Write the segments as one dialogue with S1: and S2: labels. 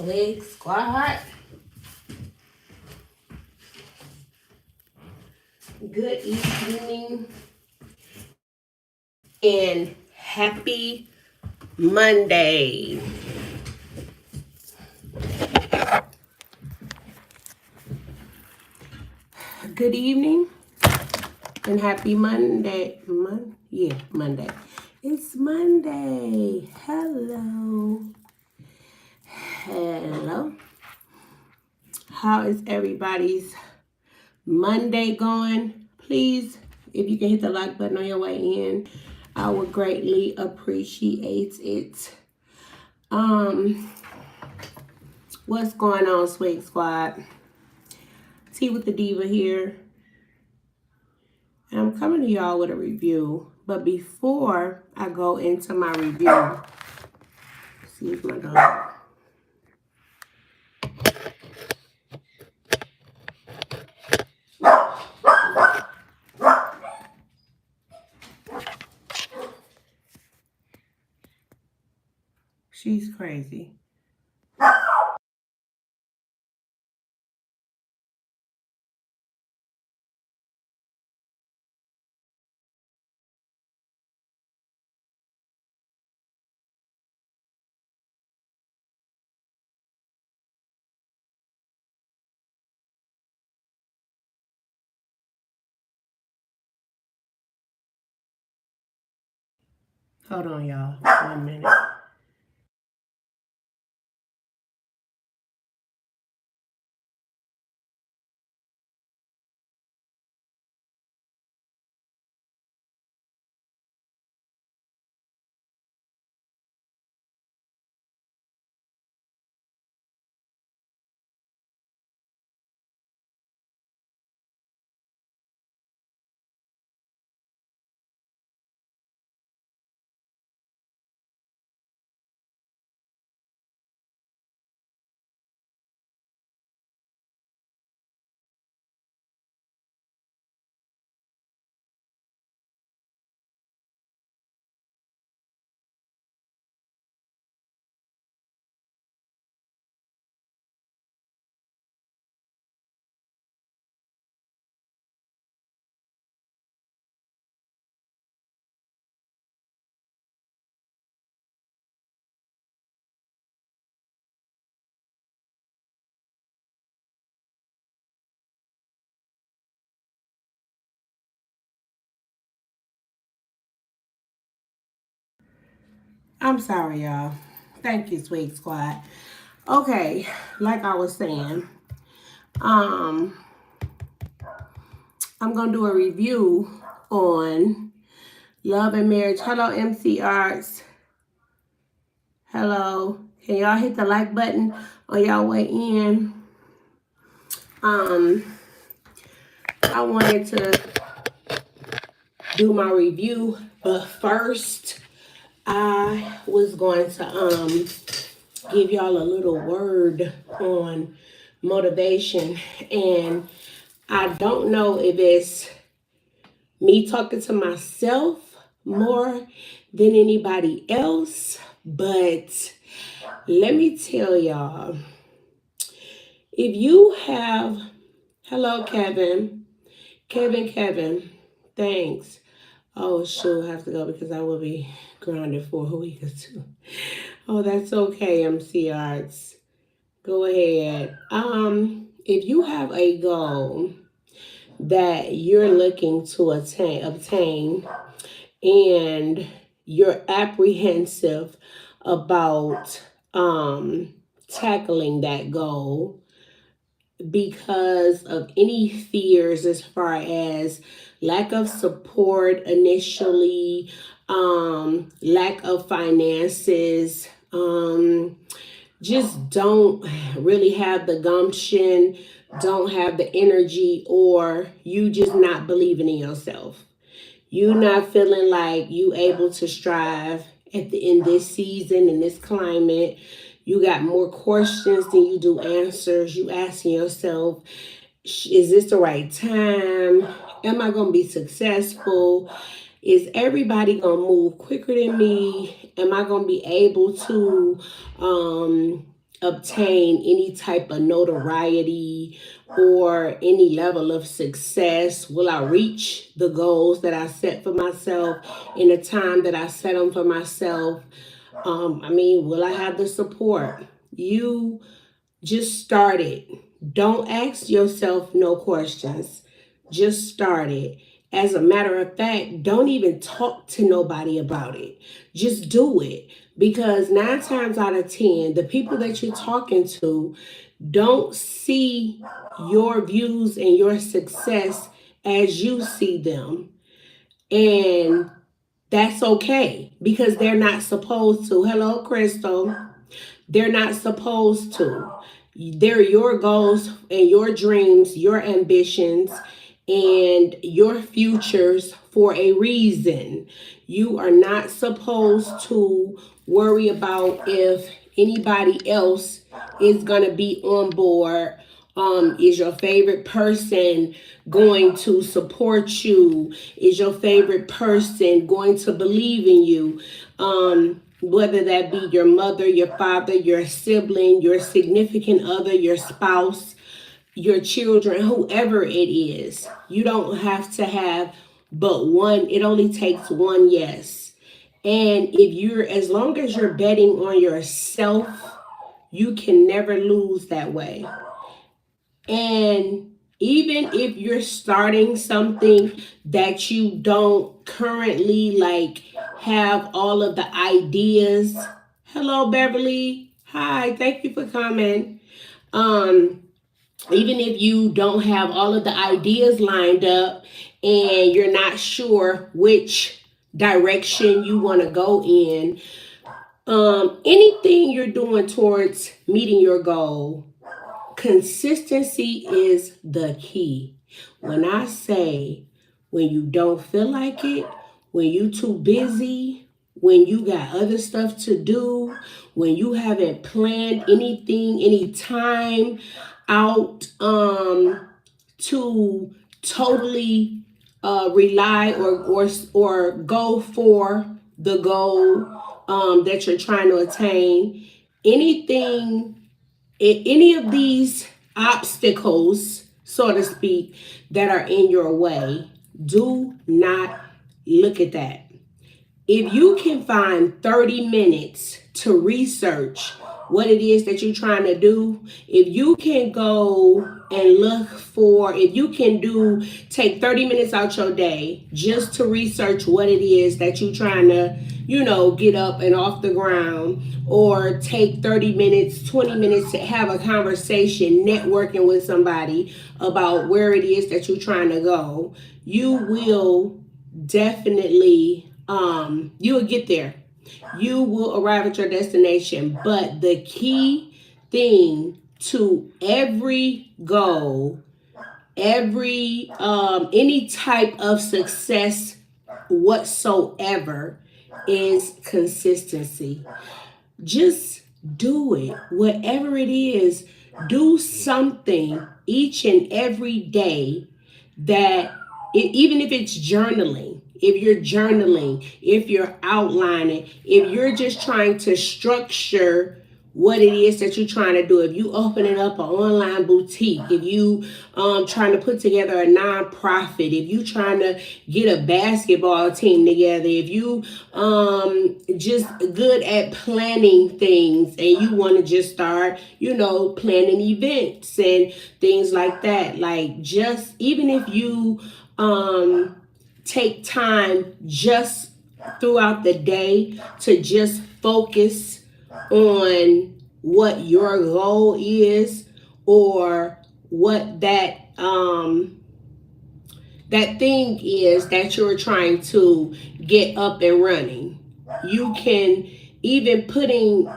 S1: Swig Squad. Good evening and happy Monday. Good evening and happy Monday. Monday. It's Monday. Hello. How is everybody's Monday going? Please, if you can hit the like button on your way in, I would greatly appreciate it. What's going on, Swig Squad? Tea with the Diva here. And I'm coming to y'all with a review. But before I go into my review, excuse my dog. She's crazy. Hold on, y'all. 1 minute. I'm sorry, y'all. Thank you, Swig Squad. Okay, like I was saying, I'm gonna do a review on Love and Marriage. Hello, MC Arts. Hello. Can y'all hit the like button on y'all way in? I wanted to do my review, but first I was going to give y'all a little word on motivation, and I don't know if it's me talking to myself more than anybody else, but let me tell y'all, if you have, hello Kevin, thanks. Oh shoot, I have to go because I will be grounded for a week or two. Oh, that's okay, MC Arts. Go ahead. If you have a goal that you're looking to obtain, and you're apprehensive about tackling that goal because of any fears as far as lack of support initially, lack of finances, just don't really have the gumption, don't have the energy, or you just not believing in yourself. You not feeling like you able to strive in this season, in this climate. You got more questions than you do answers. You asking yourself, is this the right time? Am I going to be successful? Is everybody going to move quicker than me? Am I going to be able to obtain any type of notoriety or any level of success? Will I reach the goals that I set for myself in the time that I set them for myself? Will I have the support? You just start it. Don't ask yourself no questions. Just start it. As a matter of fact, don't even talk to nobody about it. Just do it. Because 9 times out of 10, the people that you're talking to don't see your views and your success as you see them. And that's okay because they're not supposed to. Hello, Crystal. They're not supposed to. They're your goals and your dreams, your ambitions, and your futures for a reason. You are not supposed to worry about if anybody else is going to be on board. Is your favorite person going to support you? Is your favorite person going to believe in you? Whether that be your mother, your father, your sibling, your significant other, your spouse, your children, whoever it is. You don't have to have but one. It only takes one yes. And as long as you're betting on yourself, you can never lose that way. And even if you're starting something that you don't currently have all of the ideas. Hello, Beverly. Hi, thank you for coming. Even if you don't have all of the ideas lined up and you're not sure which direction you want to go in, anything you're doing towards meeting your goal, consistency is the key. When I say when you don't feel like it, when you too busy, when you got other stuff to do, when you haven't planned anything, any time out to totally rely or go for the goal that you're trying to attain, any of these obstacles, so to speak, that are in your way, do not look at that. If you can find 30 minutes to research what it is that you're trying to do, if you can go and if you can take 30 minutes out your day just to research what it is that you're trying to, get up and off the ground, or take 30 minutes, 20 minutes to have a conversation, networking with somebody about where it is that you're trying to go, you will definitely, you will get there. You will arrive at your destination. But the key thing to every goal, any type of success whatsoever, is consistency. Just do it. Whatever it is, do something each and every day even if it's journaling, if you're outlining, if you're just trying to structure what it is that you're trying to do, if you opening up an online boutique, if you trying to put together a nonprofit, if you trying to get a basketball team together, if you just good at planning things and you want to just start, planning events and things like that. Just even if you take time just throughout the day to just focus on what your goal is, or what that thing is that you're trying to get up and running. You can even putting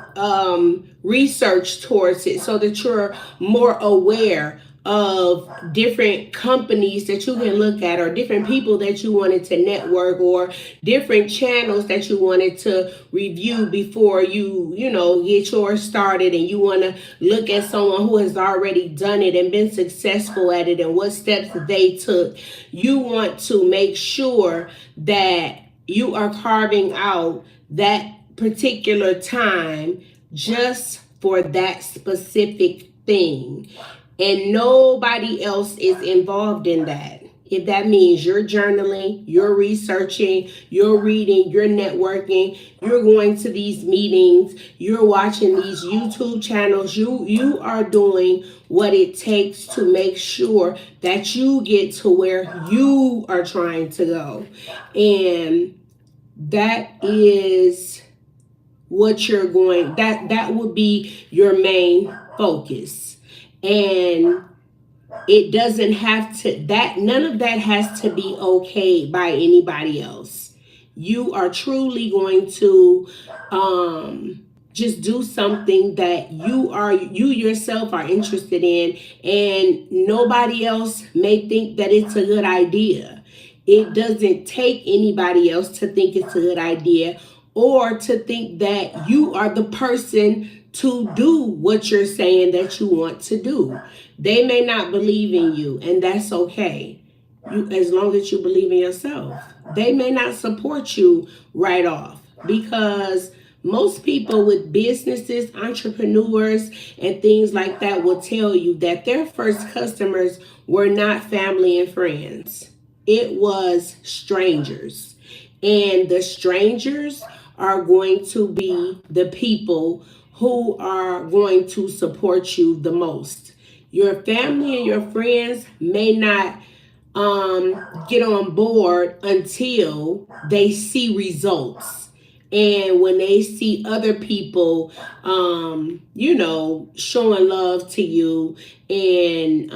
S1: research towards it so that you're more aware of different companies that you can look at, or different people that you wanted to network, or different channels that you wanted to review before you get yours started, and you want to look at someone who has already done it and been successful at it and what steps they took. You want to make sure that you are carving out that particular time just for that specific thing. And nobody else is involved in that. If that means you're journaling, you're researching, you're reading, you're networking, you're going to these meetings, you're watching these YouTube channels, you are doing what it takes to make sure that you get to where you are trying to go. And that is what you're going, that would be your main focus. And it doesn't have to, that none of that has to be okay by anybody else. You are truly going to just do something that you yourself are interested in, and nobody else may think that it's a good idea. It doesn't take anybody else to think it's a good idea, or to think that you are the person to do what you're saying that you want to do. They may not believe in you, and that's okay. As long as you believe in yourself. They may not support you right off, because most people with businesses, entrepreneurs, and things like that will tell you that their first customers were not family and friends. It was strangers. And the strangers are going to be the people who are going to support you the most. Your family and your friends may not get on board until they see results. And when they see other people, showing love to you, and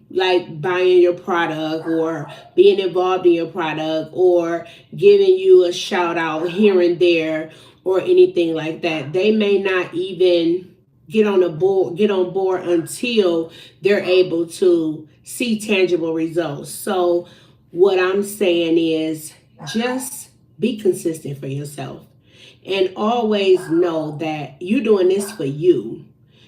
S1: like buying your product, or being involved in your product, or giving you a shout out here and there, or anything like that, they may not even get on board until they're able to see tangible results. So what I'm saying is, just be consistent for yourself, and always know that you're doing this for you.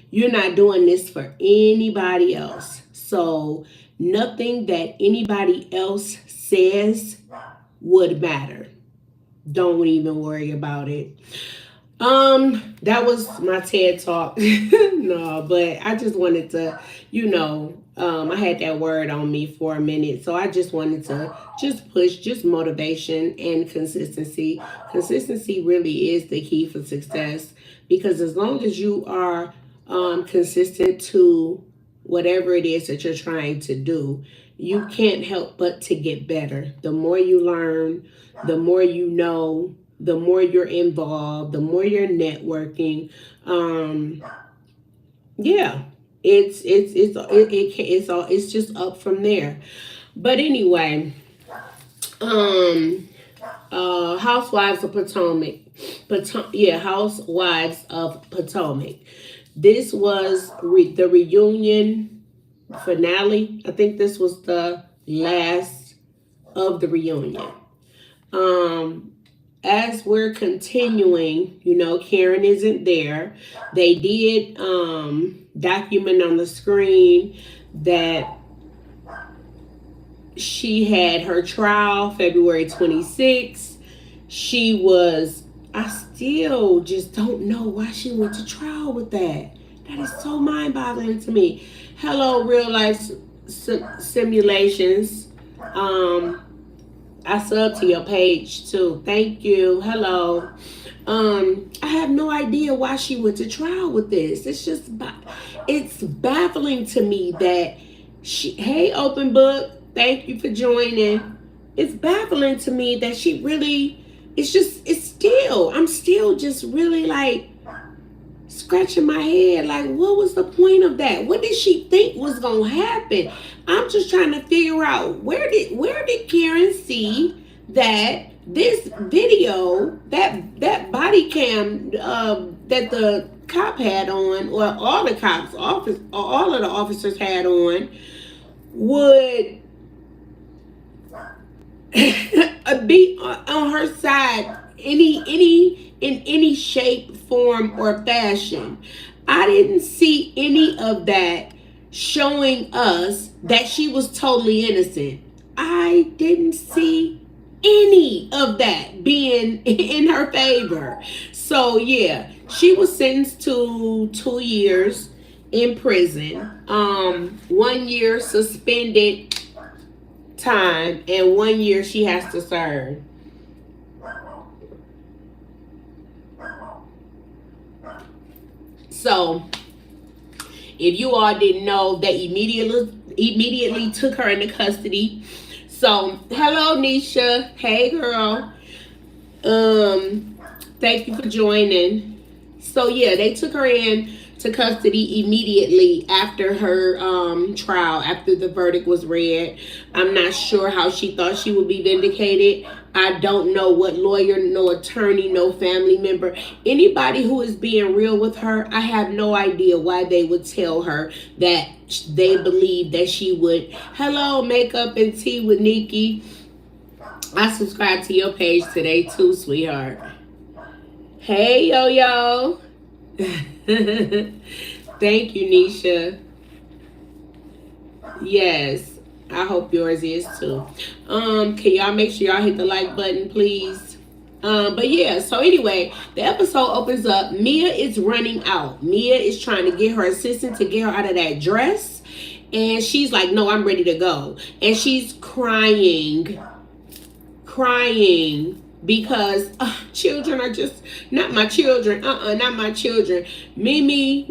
S1: You're not doing this for anybody else. So nothing that anybody else says would matter. Don't even worry about it. That was my TED talk. No, but I just wanted to, I had that word on me for a minute. So I just wanted to just push just motivation and consistency. Consistency really is the key for success, because as long as you are consistent to whatever it is that you're trying to do, you can't help but to get better. The more you learn, the more you know, the more you're involved, the more you're networking. It's just up from there. But anyway, Housewives of Potomac. Housewives of Potomac. This was the reunion finale. I think this was the last of the reunion. As we're continuing, Karen isn't there. They did document on the screen that she had her trial February 26th. I still just don't know why she went to trial with that. That is so mind-boggling to me. Hello, real life simulations. I sub to your page too. Thank you. Hello. I have no idea why she went to trial with this. It's baffling to me that hey, open book, thank you for joining. It's baffling to me that she really, I'm still just really like scratching my head. Like, what was the point of that? What did she think was going to happen? I'm just trying to figure out where did Karen see that this video, that body cam that the cop had on, or all of the officers had on, would be on her side in any shape, form, or fashion. I didn't see any of that showing us that she was totally innocent. I didn't see any of that being in her favor. So yeah, she was sentenced to 2 years in prison, 1 year suspended time, and 1 year she has to serve. So if you all didn't know, they immediately took her into custody. So hello Nisha, hey girl. Thank you for joining. So yeah, they took her in to custody immediately after her trial, after the verdict was read. I'm not sure how she thought she would be vindicated. I don't know what lawyer, no attorney, no family member, anybody who is being real with her, I have no idea why they would tell her that they believe that she would. Hello, Makeup and Tea with Nikki. I subscribed to your page today too, sweetheart. Hey, yo. Thank you, Nisha. Yes, I hope yours is too. Can y'all make sure y'all hit the like button, please? But yeah, so anyway, the episode opens up. Mia is running out. Mia is trying to get her assistant to get her out of that dress. And she's like, no, I'm ready to go. And she's crying because children are just not my children. Not my children. Mimi,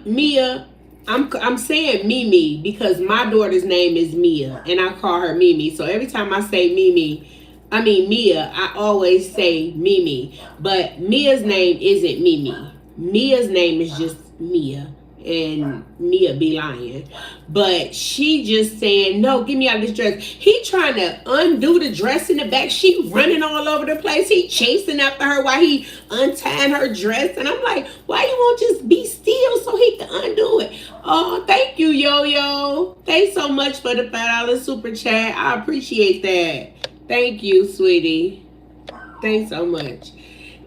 S1: Mia, I'm saying Mimi because my daughter's name is Mia and I call her Mimi. So every time I say Mia, I always say Mimi. But Mia's name isn't Mimi. Mia's name is just Mia. And Mia be lying. But she just saying, no, get me out of this dress. He trying to undo the dress in the back. She running all over the place. He chasing after her while he untying her dress. And I'm like, why you won't just be still so he can undo it? Oh, thank you, Yo. Thanks so much for the $5 super chat. I appreciate that. Thank you, sweetie. Thanks so much.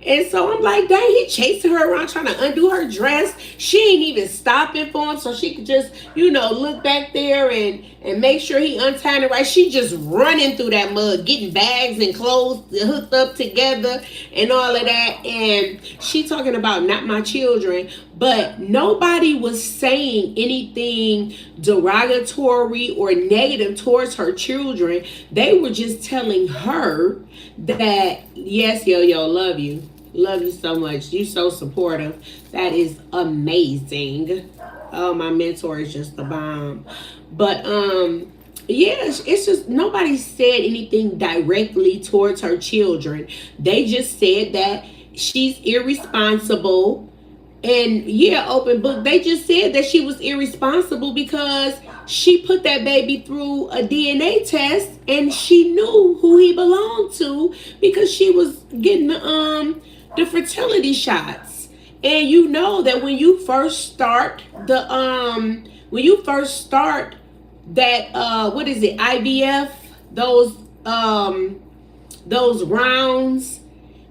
S1: And so I'm like, dang, he chasing her around trying to undo her dress. She ain't even stopping for him so she could just, look back there and make sure he untying it right. She just running through that mud, getting bags and clothes hooked up together and all of that. And she talking about not my children. But nobody was saying anything derogatory or negative towards her children. They were just telling her that, yes, Yo, love you. Love you so much. You so supportive. That is amazing. Oh, my mentor is just the bomb. But yeah, it's just nobody said anything directly towards her children. They just said that she's irresponsible. And yeah, open book. They just said that she was irresponsible because she put that baby through a DNA test and she knew who he belonged to because she was getting the fertility shots. And you know that when you first start that what is it, IVF, those rounds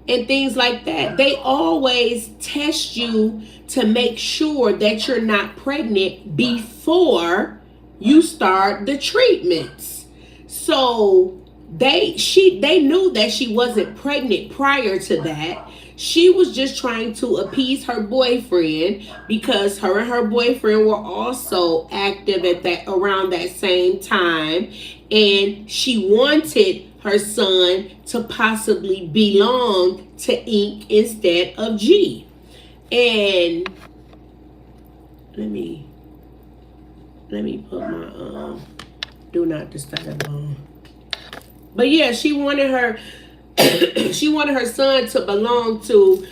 S1: and things like that, they always test you to make sure that you're not pregnant before you start the treatments. So they knew that she wasn't pregnant prior to that. She was just trying to appease her boyfriend because her and her boyfriend were also active around that same time, and she wanted her son to possibly belong to Ink instead of G. And let me put my do not disturb on. But yeah, she wanted her son to belong to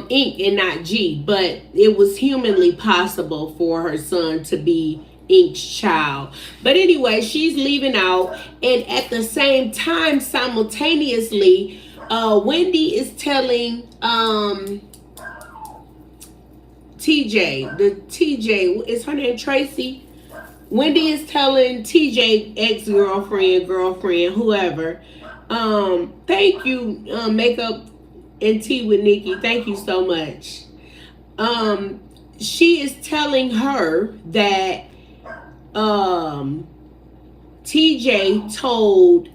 S1: Ink and not G, but it was humanly possible for her son to be Ink's child. But anyway, she's leaving out, and at the same time, simultaneously, Wendy is telling TJ, is her name Tracy? Wendy is telling TJ ex-girlfriend, whoever. Thank you, Makeup and Tea with Nikki. Thank you so much. She is telling her that TJ told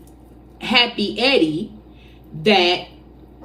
S1: Happy Eddie that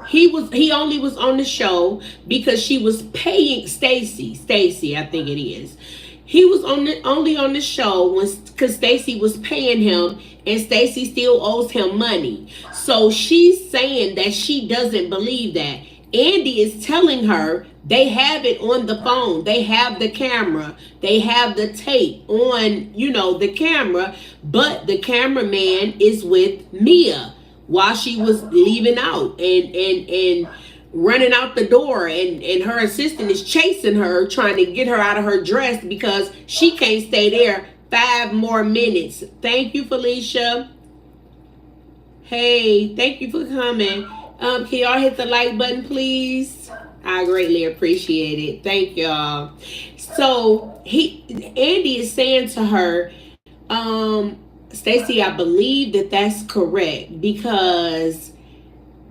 S1: He only was on the show because she was paying Stacy, I think it is. He was only on the show when because Stacy was paying him, and Stacy still owes him money. So she's saying that she doesn't believe that. Andy is telling her they have it on the phone. They have the camera. They have the tape on, the camera, but the cameraman is with Mia while she was leaving out and running out the door, and her assistant is chasing her, trying to get her out of her dress because she can't stay there 5 more minutes. Thank you, Felicia. Hey, thank you for coming. Can y'all hit the like button, please? I greatly appreciate it. Thank y'all. So Andy is saying to her, Stacy, I believe that that's correct because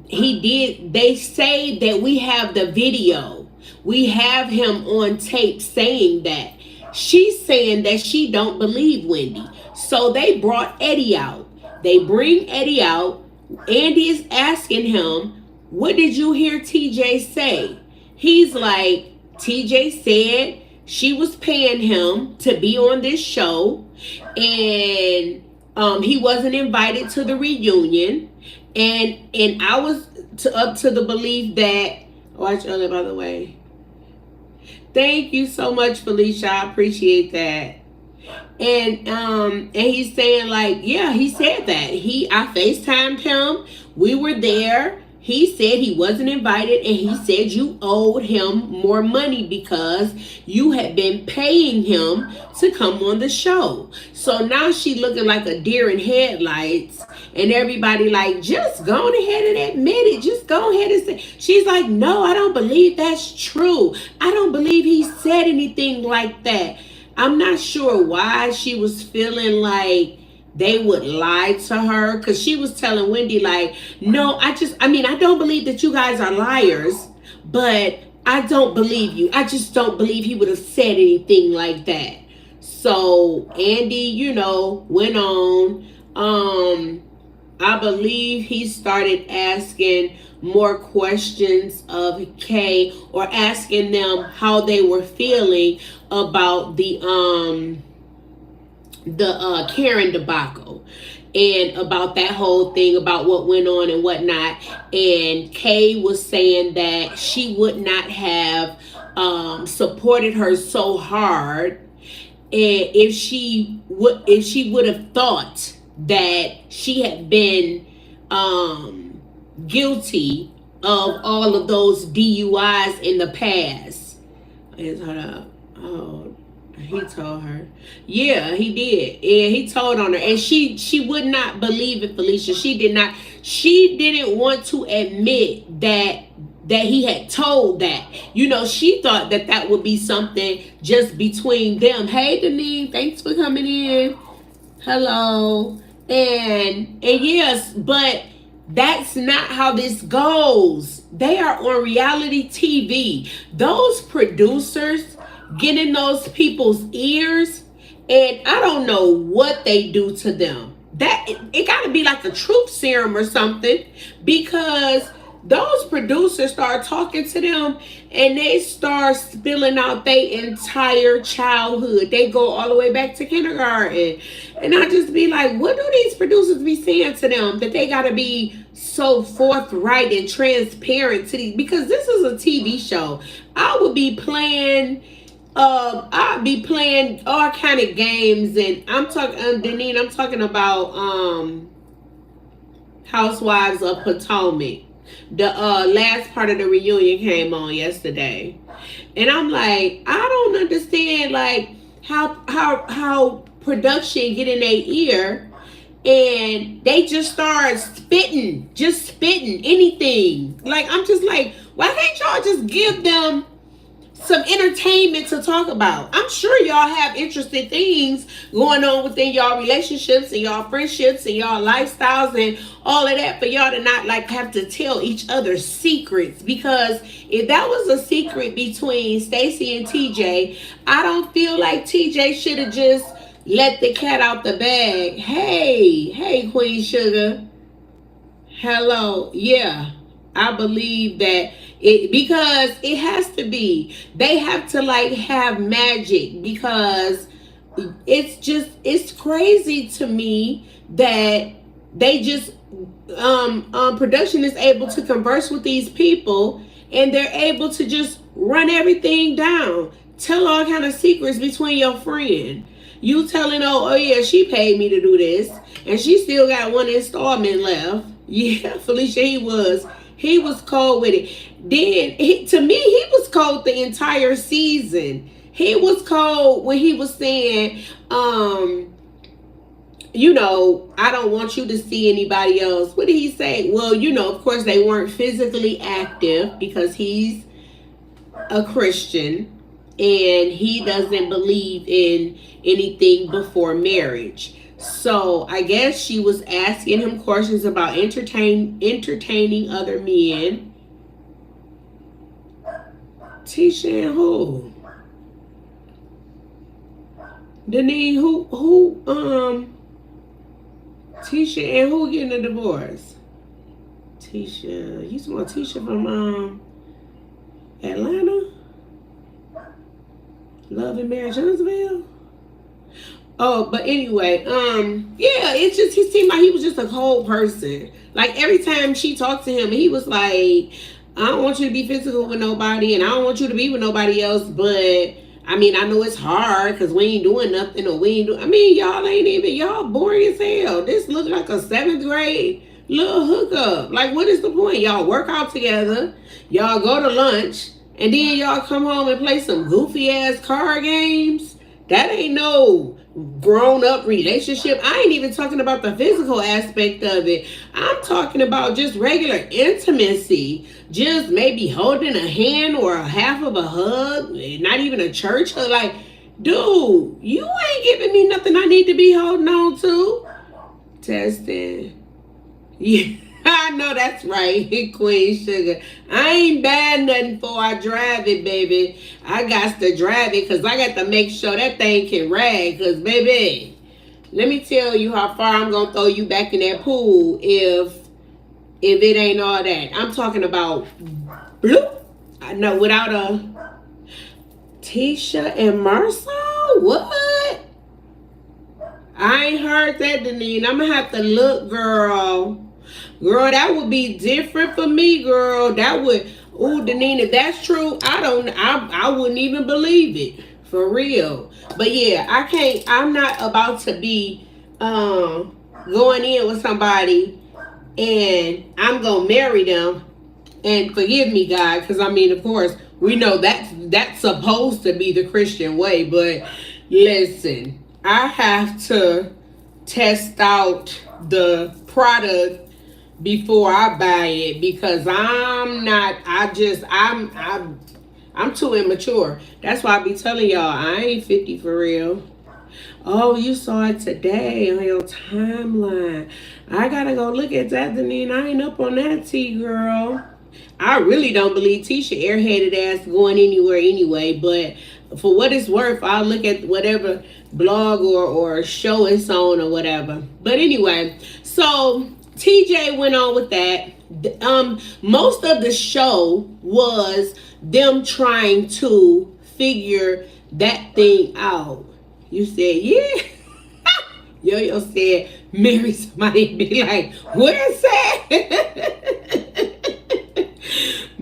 S1: they say that we have the video. We have him on tape saying that. She's saying that she don't believe Wendy. So they brought Eddie out. They bring Eddie out. Andy is asking him, what did you hear TJ say? He's like, TJ said she was paying him to be on this show, and he wasn't invited to the reunion, and I was up to the belief that, watch earlier, by the way. Thank you so much, Felicia. I appreciate that. And he's saying like, yeah, he said that. I FaceTimed him. We were there. He said he wasn't invited, and he said you owed him more money because you had been paying him to come on the show. So now she looking like a deer in headlights, and everybody like, just go ahead and admit it. Just go ahead and say. She's like, no, I don't believe that's true. I don't believe he said anything like that. I'm not sure why she was feeling like they would lie to her, because she was telling Wendy like, no, I don't believe that you guys are liars, but I don't believe you. I just don't believe he would have said anything like that. So Andy, went on. I believe he started asking more questions of Kay, or asking them how they were feeling about the Karen debacle, and about that whole thing, about what went on and whatnot. And Kay was saying that she would not have supported her so hard, and if she would have thought that she had been guilty of all of those DUIs in the past. Hold up. Oh, he told her. Yeah, he did. And he told on her. And she would not believe it, Felicia. She didn't want to admit that he had told that. She thought that would be something just between them. Hey, Denise, thanks for coming in. Hello. And yes, but that's not how this goes. They are on reality TV. Those producers get in those people's ears, and I don't know what they do to them. That it got to be like a truth serum or something, because those producers start talking to them and they start spilling out their entire childhood. They go all the way back to kindergarten. And I just be like, what do these producers be saying to them that they got to be so forthright and transparent to these? Because this is a TV show. I would be playing I'd be playing all kind of games, and I'm talking Deneen, I'm talking about Housewives of Potomac. The last part of the reunion came on yesterday, and I'm like, I don't understand like how production get in their ear and they just start spitting anything. Like, I'm just like, why can't y'all just give them some entertainment to talk about? I'm sure y'all have interesting things going on within y'all relationships and y'all friendships and y'all lifestyles and all of that, for y'all to not like have to tell each other secrets. Because if that was a secret between Stacy and TJ, I don't feel like TJ should have just let the cat out the bag. Hey Queen Sugar. Hello. Yeah, I believe that because it has to be. They have to like have magic, because it's crazy to me that they just production is able to converse with these people, and they're able to just run everything down, tell all kind of secrets between your friend. You telling, oh yeah, she paid me to do this, and she still got one installment left. Yeah, Felicia, he was cold with it. Then to me, he was cold the entire season. He was cold when he was saying, I don't want you to see anybody else. What did he say? Well, of course they weren't physically active because he's a Christian and he doesn't believe in anything before marriage. So I guess she was asking him questions about entertaining other men. Tisha and who? Deneen, who Tisha and who getting a divorce? Tisha, you talking about Tisha from Atlanta? Love and Marriage Huntsville? Oh, but anyway, yeah, it's just, he seemed like he was just a cold person. Like every time she talked to him, he was like, I don't want you to be physical with nobody, and I don't want you to be with nobody else, but I mean, I know it's hard because we ain't doing nothing, or we ain't doing, I mean, y'all boring as hell. This looks like a 7th grade little hookup. Like, what is the point? Y'all work out together, y'all go to lunch, and then y'all come home and play some goofy ass card games. That ain't no grown up relationship. I ain't even talking about the physical aspect of it. I'm talking about just regular intimacy. Just maybe holding a hand or a half of a hug. Not even a church hug. Like, dude, you ain't giving me nothing I need to be holding on to. Testing. Yeah. I know that's right, Queen Sugar. I ain't buying nothing before I drive it, baby. I got to drive it because I got to make sure that thing can rag. Because, baby, let me tell you how far I'm going to throw you back in that pool if it ain't all that. I'm talking about bloop. I know, without a Tisha and Marcel? What? I ain't heard that, Deneen. I'm going to have to look, girl. Girl, that would be different for me, girl. That would, ooh, Deneen, if that's true, I wouldn't even believe it. For real. But yeah, I'm not about to be going in with somebody and I'm gonna marry them. And forgive me, God, because I mean, of course, we know that's supposed to be the Christian way, but listen, I have to test out the product before I buy it, because I'm too immature. That's why I be telling y'all I ain't 50 for real. Oh, you saw it today on your timeline. I gotta go look at that, Deneen. I ain't up on that tea, girl. I really don't believe Tisha airheaded ass going anywhere anyway, but for what it's worth, I'll look at whatever blog or show it's on or whatever. But anyway, so TJ went on with that. Most of the show was them trying to figure that thing out. You said, yeah. Yo said, marry somebody and be like, where's that?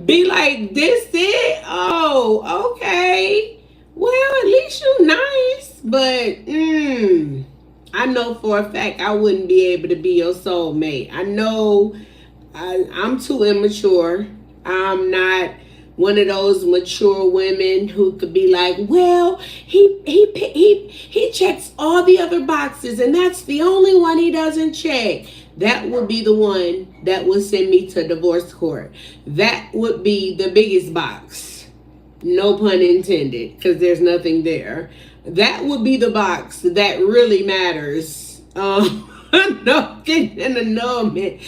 S1: Be like, this it? Oh, okay. Well, at least you nice. But, I know for a fact I wouldn't be able to be your soulmate. I know I'm too immature. I'm not one of those mature women who could be like, well, he checks all the other boxes and that's the only one he doesn't check. That would be the one that would send me to divorce court. That would be the biggest box. No pun intended, because there's nothing there. That would be the box that really matters. No, getting in the moment.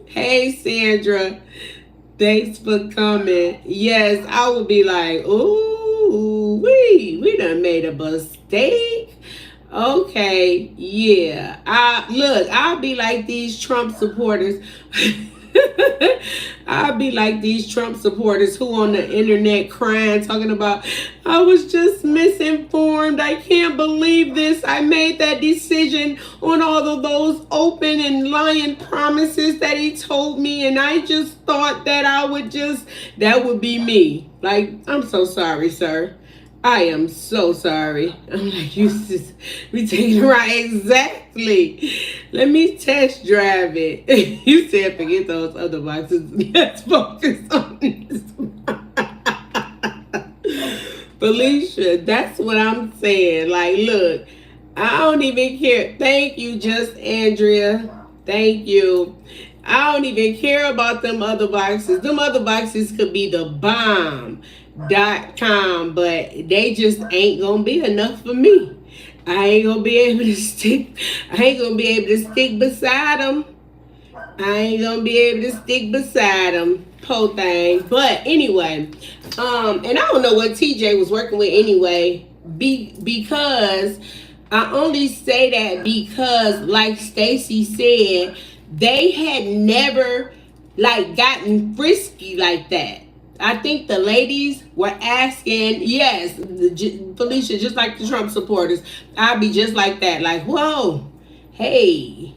S1: Hey, Sandra. Thanks for coming. Yes, I would be like, ooh, we done made a mistake. Okay, yeah. Look, I'll be like these Trump supporters. I'll be like these Trump supporters who on the internet crying, talking about, I was just misinformed. I can't believe this. I made that decision on all of those open and lying promises that he told me. And I just thought that that would be me. Like, I'm so sorry, sir. I am so sorry. I'm like, you just be taking it right. Exactly. Let me test drive it. You said forget those other boxes. Let's focus on this. Felicia, that's what I'm saying. Like, look, I don't even care. Thank you, just Andrea. Thank you. I don't even care about them other boxes. Them other boxes could be the bomb.com, but they just ain't gonna be enough for me. I ain't gonna be able to stick. I ain't gonna be able to stick beside them. I ain't gonna be able to stick beside them. Poor thing. But anyway, and I don't know what TJ was working with anyway. Because I only say that because, like Stacy said, they had never like gotten frisky like that. I think the ladies were asking, yes, Felicia, just like the Trump supporters, I'll be just like that. Like, whoa, hey.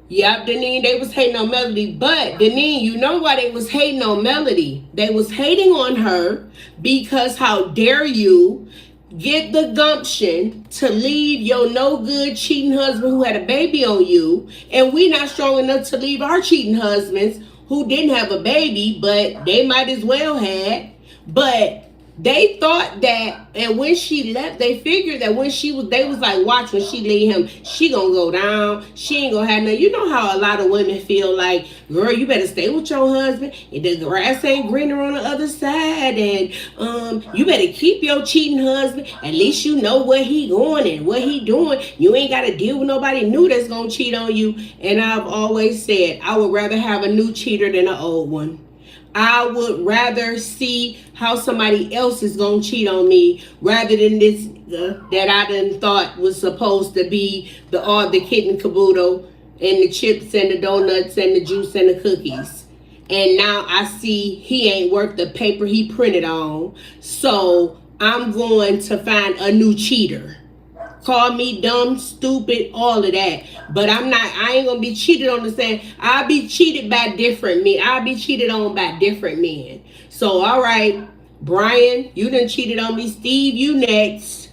S1: Yep, Deneen, they was hating on Melody. But, Deneen, you know why they was hating on Melody? They was hating on her because how dare you get the gumption to leave your no good cheating husband who had a baby on you, and we not strong enough to leave our cheating husbands who didn't have a baby, but they might as well had. But they thought that, and when she left, they figured that they was like, watch, when she leave him, she gonna go down. She ain't gonna have nothing. You know how a lot of women feel like, girl, you better stay with your husband. And the grass ain't greener on the other side. And you better keep your cheating husband. At least you know where he going and what he doing. You ain't gotta deal with nobody new that's gonna cheat on you. And I've always said, I would rather have a new cheater than an old one. I would rather see how somebody else is going to cheat on me rather than this that I done thought was supposed to be the kit and caboodle and the chips and the donuts and the juice and the cookies. And now I see he ain't worth the paper he printed on. So I'm going to find a new cheater. Call me dumb, stupid, all of that. But I ain't gonna be cheated on the same. I'll be cheated by different men. I'll be cheated on by different men. So, all right, Brian, you done cheated on me. Steve, you next.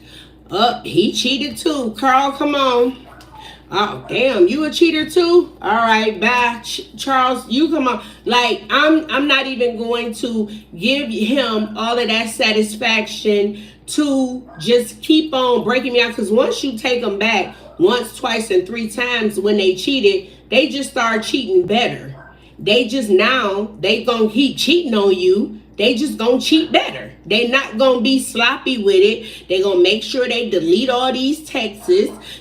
S1: He cheated too. Carl, come on. Oh, damn, you a cheater too? All right, bye. Charles, you come on. Like, I'm not even going to give him all of that satisfaction to just keep on breaking me out. Because once you take them back once, twice, and 3 times when they cheated, they just start cheating better. They gonna keep cheating on you. They just gonna cheat better. They not gonna be sloppy with it. They gonna make sure they delete all these texts.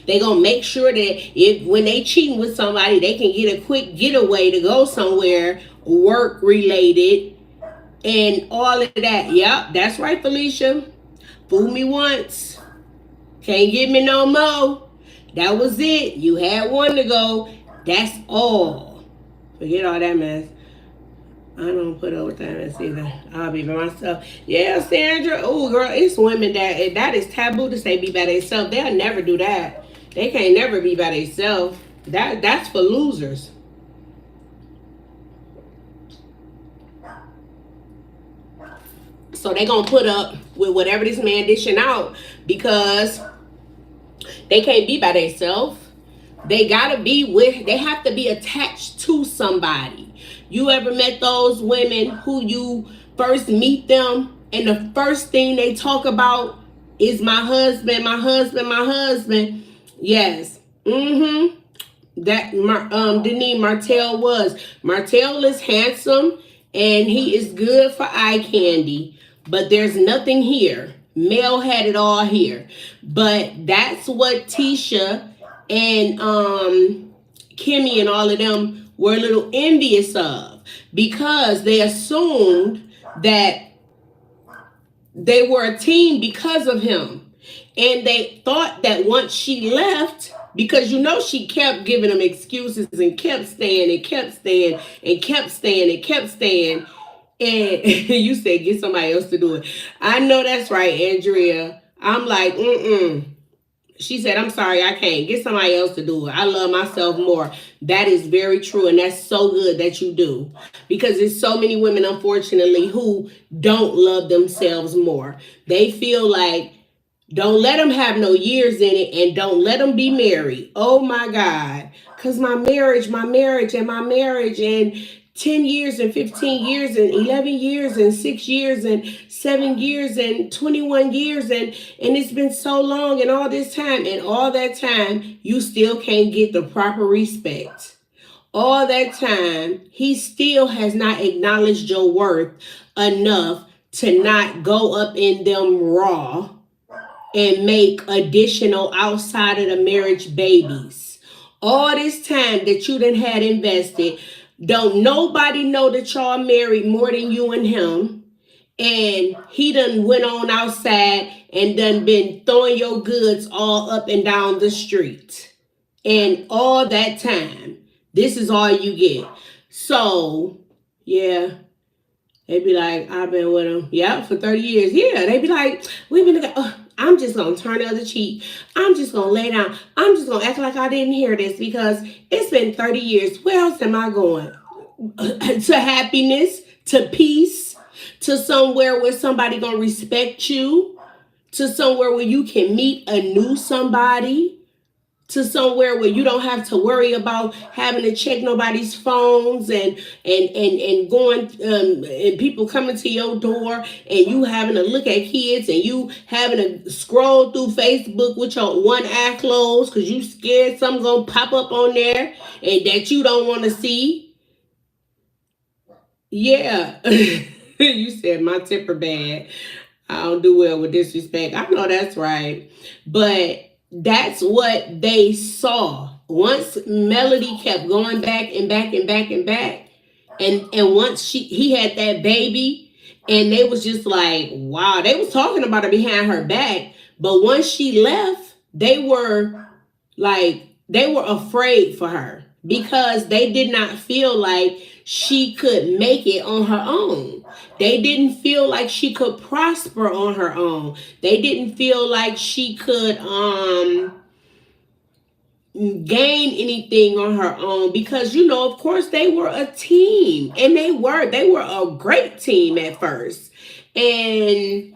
S1: They gonna make sure that when they cheating with somebody, they can get a quick getaway to go somewhere work related and all of that. Yep, that's right, Felicia. Fool me once, can't get me no more. That was it. You had one to go. That's all. Forget all that mess. I don't put up with that mess either. I'll be by myself. Yeah, Sandra. Oh, girl, it's women that is taboo to say be by themselves. They'll never do that. They can't never be by themselves. That's for losers. So they gonna put up with whatever this man dishing out because they can't be by themselves. They have to be attached to somebody. You ever met those women who you first meet them and the first thing they talk about is my husband, my husband, my husband? Yes. That Denise Martell was. Martell is handsome and he is good for eye candy. But there's nothing here. Mel had it all here. But that's what Tisha and Kimmy and all of them were a little envious of, because they assumed that they were a team because of him. And they thought that once she left, Because you know she kept giving him excuses and kept staying and kept staying and kept staying and kept staying. And you said get somebody else to do it. I know that's right, Andrea. I'm like, mm-mm. She said, I'm sorry, I can't. Get somebody else to do it. I love myself more. That is very true. And that's so good that you do. Because there's so many women, unfortunately, who don't love themselves more. They feel like, don't let them have no years in it, and don't let them be married. Oh my God. Because my marriage, and 10 years and 15 years and 11 years and 6 years and 7 years and 21 years and it's been so long and all this time, and all that time you still can't get the proper respect. All that time he still has not acknowledged your worth enough to not go up in them raw and make additional outside of the marriage babies. All this time that you done had invested, don't nobody know that y'all married more than you and him. And he done went on outside and done been throwing your goods all up and down the street. And all that time, this is all you get. So, yeah. They be like, I've been with him, yeah, for 30 years. Yeah, they be like, we've been together. I'm just going to turn the other cheek. I'm just going to lay down. I'm just going to act like I didn't hear this because it's been 30 years. Where else am I going? To happiness, to peace, to somewhere where somebody going to respect you, to somewhere where you can meet a new somebody, to somewhere where you don't have to worry about having to check nobody's phones and going and people coming to your door and you having to look at kids and you having to scroll through Facebook with your one eye closed because you scared something gonna pop up on there and that you don't want to see. Yeah. You said my temper bad. I don't do well with disrespect. I know that's right. But that's what they saw. Once Melody kept going back and back and back and back, and once he had that baby, and they was just like, wow, they was talking about her behind her back. But once she left, they were afraid for her because they did not feel like she could make it on her own. They didn't feel like she could prosper on her own. They didn't feel like she could gain anything on her own because, you know, of course they were a team, and they were a great team at first. And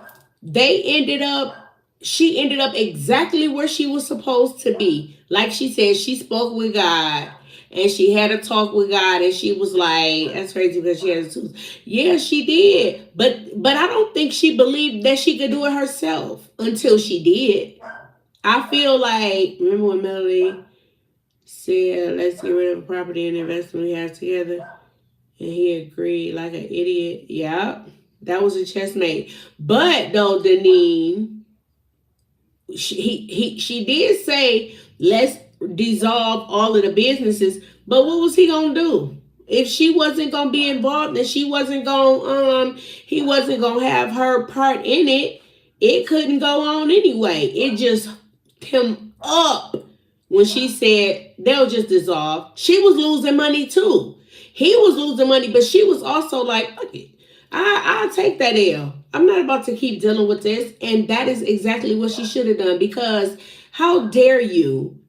S1: she ended up exactly where she was supposed to be. Like she said, she spoke with God. And she had a talk with God, and she was like, that's crazy because she has tools. Yeah, she did. But I don't think she believed that she could do it herself until she did. I feel like, remember when Melody said, let's get rid of the property and investment we have together? And he agreed like an idiot. Yeah, that was a chessmate. But though, Deneen, she did say, let's dissolve all of the businesses, but what was he gonna do if she wasn't gonna be involved and he wasn't gonna have her part in it? It couldn't go on anyway. It just him up when she said they'll just dissolve. She was losing money too. He was losing money, but she was also like, fuck it, I'll take that L. I'm not about to keep dealing with this. And that is exactly what she should have done, because how dare you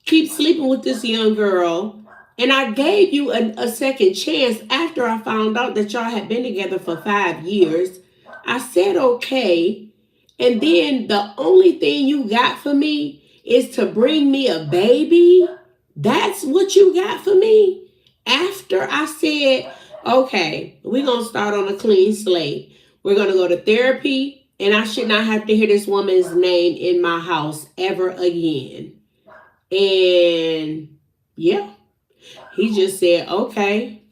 S1: keep sleeping with this young girl? And I gave you a second chance after I found out that y'all had been together for 5 years. I said, okay. And then the only thing you got for me is to bring me a baby. That's what you got for me? After I said, okay, we're going to start on a clean slate. We're going to go to therapy, and I should not have to hear this woman's name in my house ever again. And yeah, he just said, okay.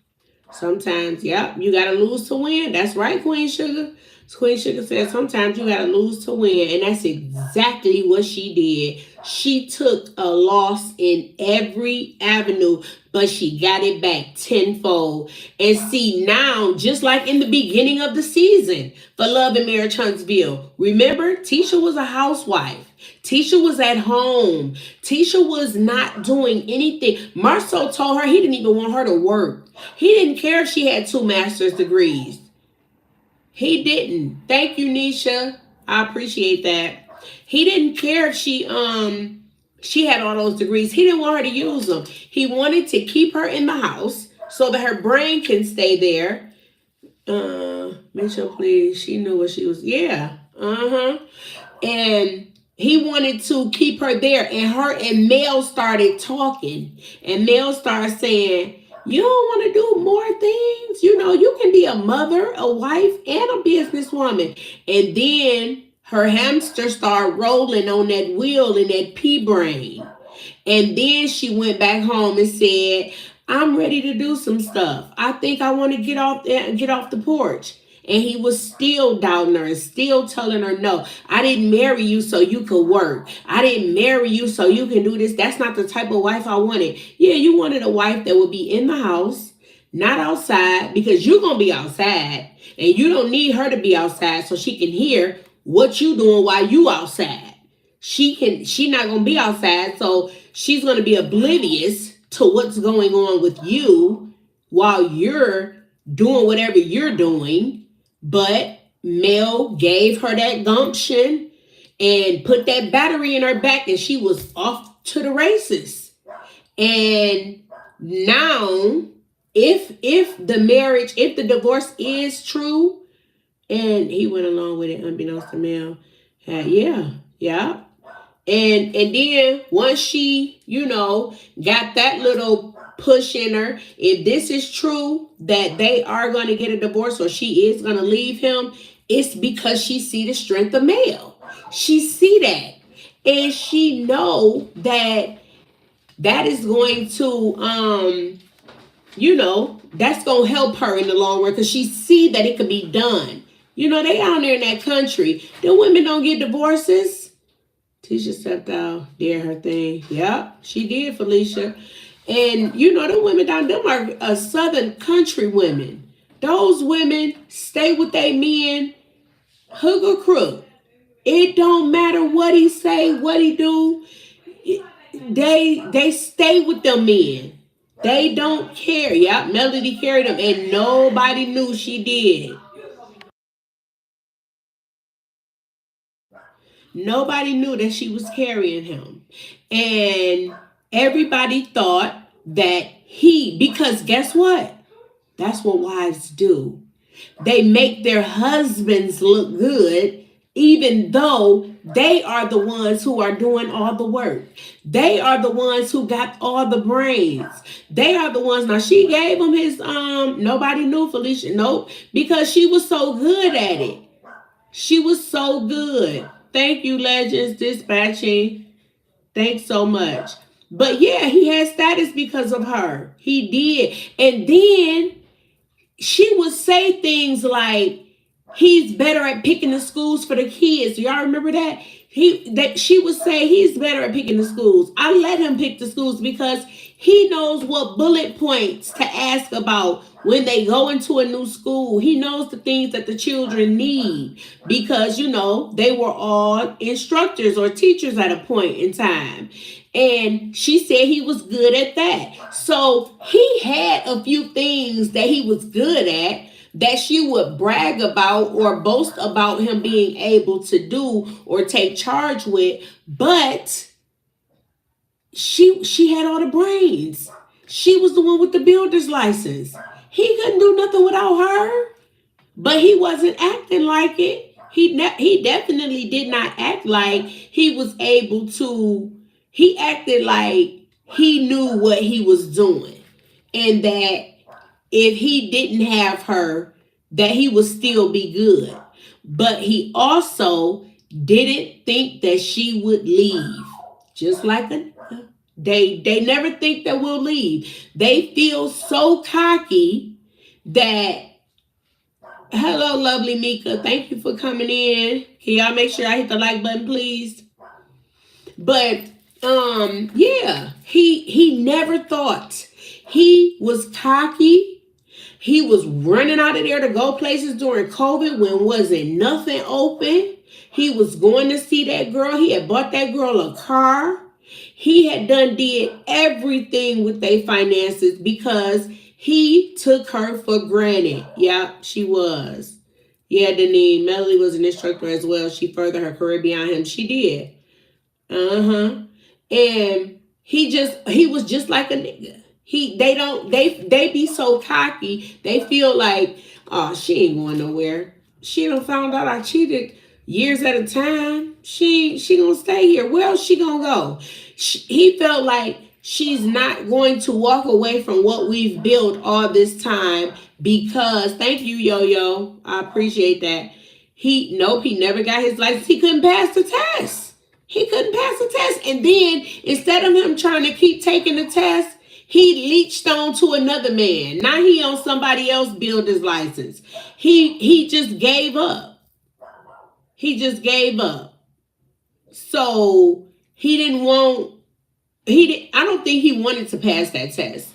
S1: Sometimes, yeah, you got to lose to win. That's right, Queen Sugar. Queen Sugar said sometimes you gotta lose to win, and that's exactly what she did. She took a loss in every avenue, but she got it back tenfold. And see now, just like in the beginning of the season for Love and Marriage Huntsville, remember Tisha was a housewife. Tisha was at home. Tisha was not doing anything. Marceau told her he didn't even want her to work. He didn't care if she had 2 master's degrees. He didn't. Thank you, Nisha. I appreciate that. He didn't care if she had all those degrees. He didn't want her to use them. He wanted to keep her in the house so that her brain can stay there. Mitchell, please. She knew what she was. Yeah. And he wanted to keep her there. And her and Mel started talking. And Mel started saying, you don't want to do more things? You know, you can be a mother, a wife, and a businesswoman. And then her hamster started rolling on that wheel in that pea brain. And then she went back home and said, I'm ready to do some stuff. I think I want to get off the porch. And he was still doubting her and still telling her, no, I didn't marry you so you could work. I didn't marry you so you can do this. That's not the type of wife I wanted. Yeah, you wanted a wife that would be in the house, not outside, because you're going to be outside. And you don't need her to be outside so she can hear what you doing while you outside. She not going to be outside, so she's going to be oblivious to what's going on with you while you're doing whatever you're doing. But Mel gave her that gumption and put that battery in her back, and she was off to the races. And now, if the divorce is true, and he went along with it unbeknownst to Mel, yeah. And then once she, got that little push in her, if this is true that they are going to get a divorce or she is going to leave him, it's because she see the strength of Mel. She see that. And she know that is going to, that's going to help her in the long run because she see that it could be done. They out there in that country. The women don't get divorces. Tisha stepped out, did her thing. Yep, she did, Felicia. And, the women down them are southern country women. Those women stay with their men, hook or crook. It don't matter what he say, what he do. They stay with them men. They don't care. Yep, Melody carried them, and nobody knew she did. Nobody knew that she was carrying him. And everybody thought that because guess what? That's what wives do. They make their husbands look good, even though they are the ones who are doing all the work. They are the ones who got all the brains. They are the ones. Now, she gave him his, nobody knew, Felicia. Nope. Because she was so good at it. She was so good. Thank you, Legends Dispatching. Thanks so much. But yeah, he had status because of her. He did. And then she would say things like, he's better at picking the schools for the kids. Y'all remember that? She would say he's better at picking the schools. I let him pick the schools because he knows what bullet points to ask about when they go into a new school. He knows the things that the children need because, they were all instructors or teachers at a point in time. And she said he was good at that. So he had a few things that he was good at that she would brag about or boast about him being able to do or take charge with. But she had all the brains. She was the one with the builder's license. He couldn't do nothing without her. But he wasn't acting like it. He definitely did not act like he was able to. He acted like he knew what he was doing. And that if he didn't have her, that he would still be good. But he also didn't think that she would leave. Just like they never think that we'll leave. They feel so cocky that Hello, lovely Mika. Thank you for coming in. Can y'all make sure I hit the like button, please? But yeah, he never thought. He was cocky. He was running out of there to go places during COVID when wasn't nothing open. He was going to see that girl. He had bought that girl a car. He had did everything with their finances because he took her for granted. Yep, she was. Yeah, Denise. Melody was an instructor as well. She furthered her career beyond him. She did. And he was just like a nigga. They be so cocky. They feel like, oh, she ain't going nowhere. She done found out I cheated years at a time. She gonna stay here. Well, she gonna go. He felt like she's not going to walk away from what we've built all this time because, thank you, Yo-Yo. I appreciate that. He never got his license. He couldn't pass the test. He couldn't pass the test. And then instead of him trying to keep taking the test, he leached on to another man. Now he on somebody else build his license. He just gave up. He just gave up. So I don't think he wanted to pass that test.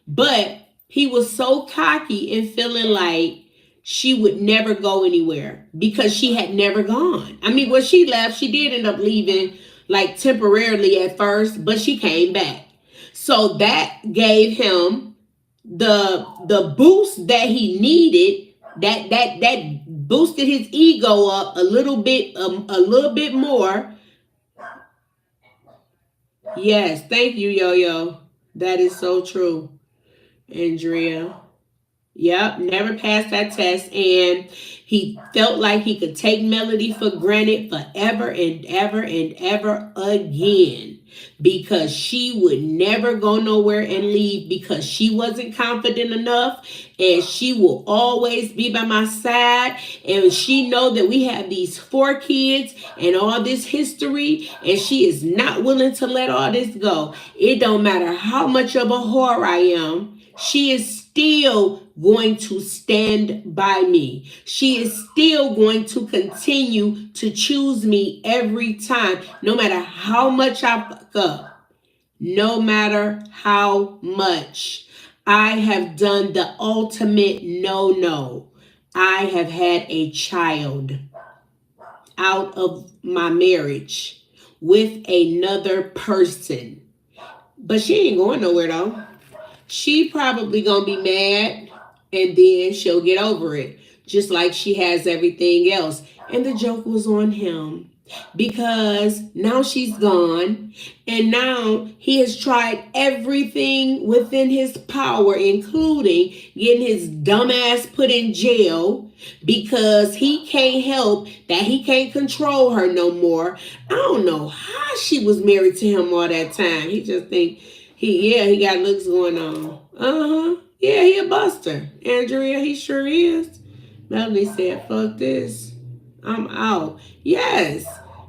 S1: But he was so cocky and feeling like she would never go anywhere because she had never gone. I mean, when she left, she did end up leaving like temporarily at first, but she came back. So that gave him the boost that he needed. That boosted his ego up a little bit more. Yes, thank you, Yo-Yo. That is so true, Andrea. Yep, never passed that test, and he felt like he could take Melody for granted forever and ever and ever again because she would never go nowhere and leave because she wasn't confident enough, and she will always be by my side, and she know that we have these 4 kids and all this history, and she is not willing to let all this go. It don't matter how much of a whore I am. She is still going to stand by me. She is still going to continue to choose me every time, no matter how much I fuck up, no matter how much. I have done the ultimate no. I have had a child out of my marriage with another person. But she ain't going nowhere though. She probably gonna be mad and then she'll get over it, just like she has everything else. And the joke was on him because now she's gone and now he has tried everything within his power, including getting his dumb ass put in jail because he can't help that he can't control her no more. I don't know how she was married to him all that time. He just think he got looks going on. Yeah, he a buster. Andrea, he sure is. Melanie said, fuck this. I'm out. Yes,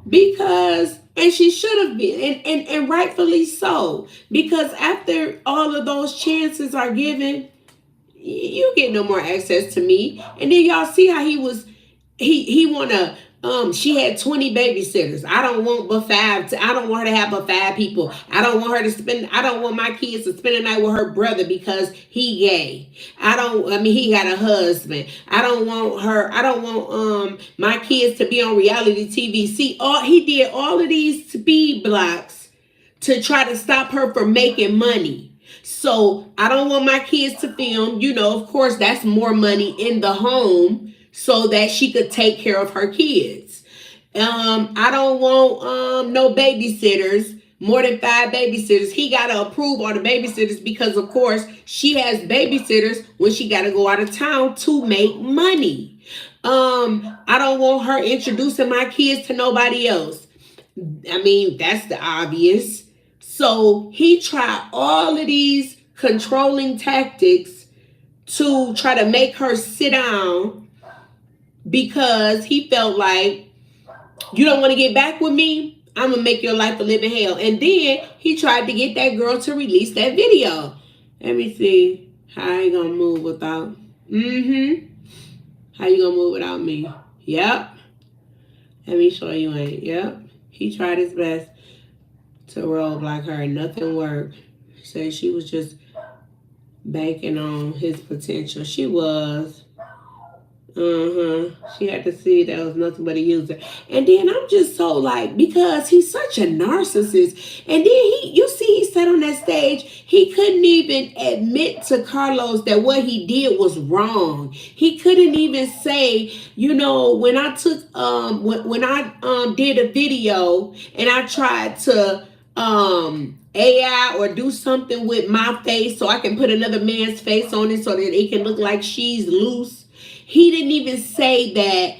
S1: because, and she should have been, and rightfully so, because after all of those chances are given, you get no more access to me. And then y'all see how he wanna, she had 20 babysitters. I don't want but 5. I don't want her to have but 5 people. I don't want my kids to spend the night with her brother because he gay. He got a husband. I don't want my kids to be on reality TV. See, he did all of these speed blocks to try to stop her from making money. So I don't want my kids to film. Of course, that's more money in the home so that she could take care of her kids. I don't want no babysitters, more than 5 babysitters. He got to approve all the babysitters because, of course, she has babysitters when she got to go out of town to make money. I don't want her introducing my kids to nobody else. I mean, that's the obvious. So he tried all of these controlling tactics to try to make her sit down because he felt like, you don't want to get back with me? I'm going to make your life a living hell. And then he tried to get that girl to release that video. Let me see how I ain't going to move without. How you gonna move without me? Yep. Let me show you ain't. Yep. He tried his best to roadblock her. Nothing worked. Said she was just banking on his potential. She was. She had to see that was nothing but a user. And then I'm just so like, because he's such a narcissist. And then you see, he said on that stage, he couldn't even admit to Carlos that what he did was wrong. He couldn't even say, when I took, when I did a video and I tried to, AI or do something with my face so I can put another man's face on it so that it can look like she's loose. He didn't even say that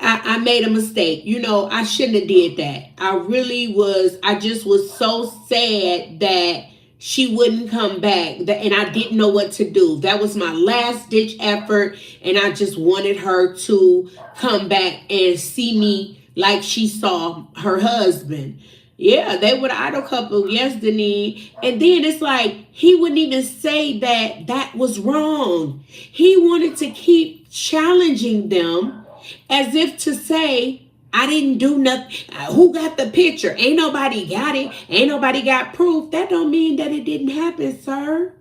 S1: I made a mistake. I shouldn't have did that. I just was so sad that she wouldn't come back. And I didn't know what to do. That was my last ditch effort. And I just wanted her to come back and see me like she saw her husband. Yeah, they were the idol couple. Yes, Denise. And then it's like, he wouldn't even say that was wrong. He wanted to keep challenging them as if to say, I didn't do nothing. Who got the picture? Ain't nobody got it. Ain't nobody got proof. That don't mean that it didn't happen, sir.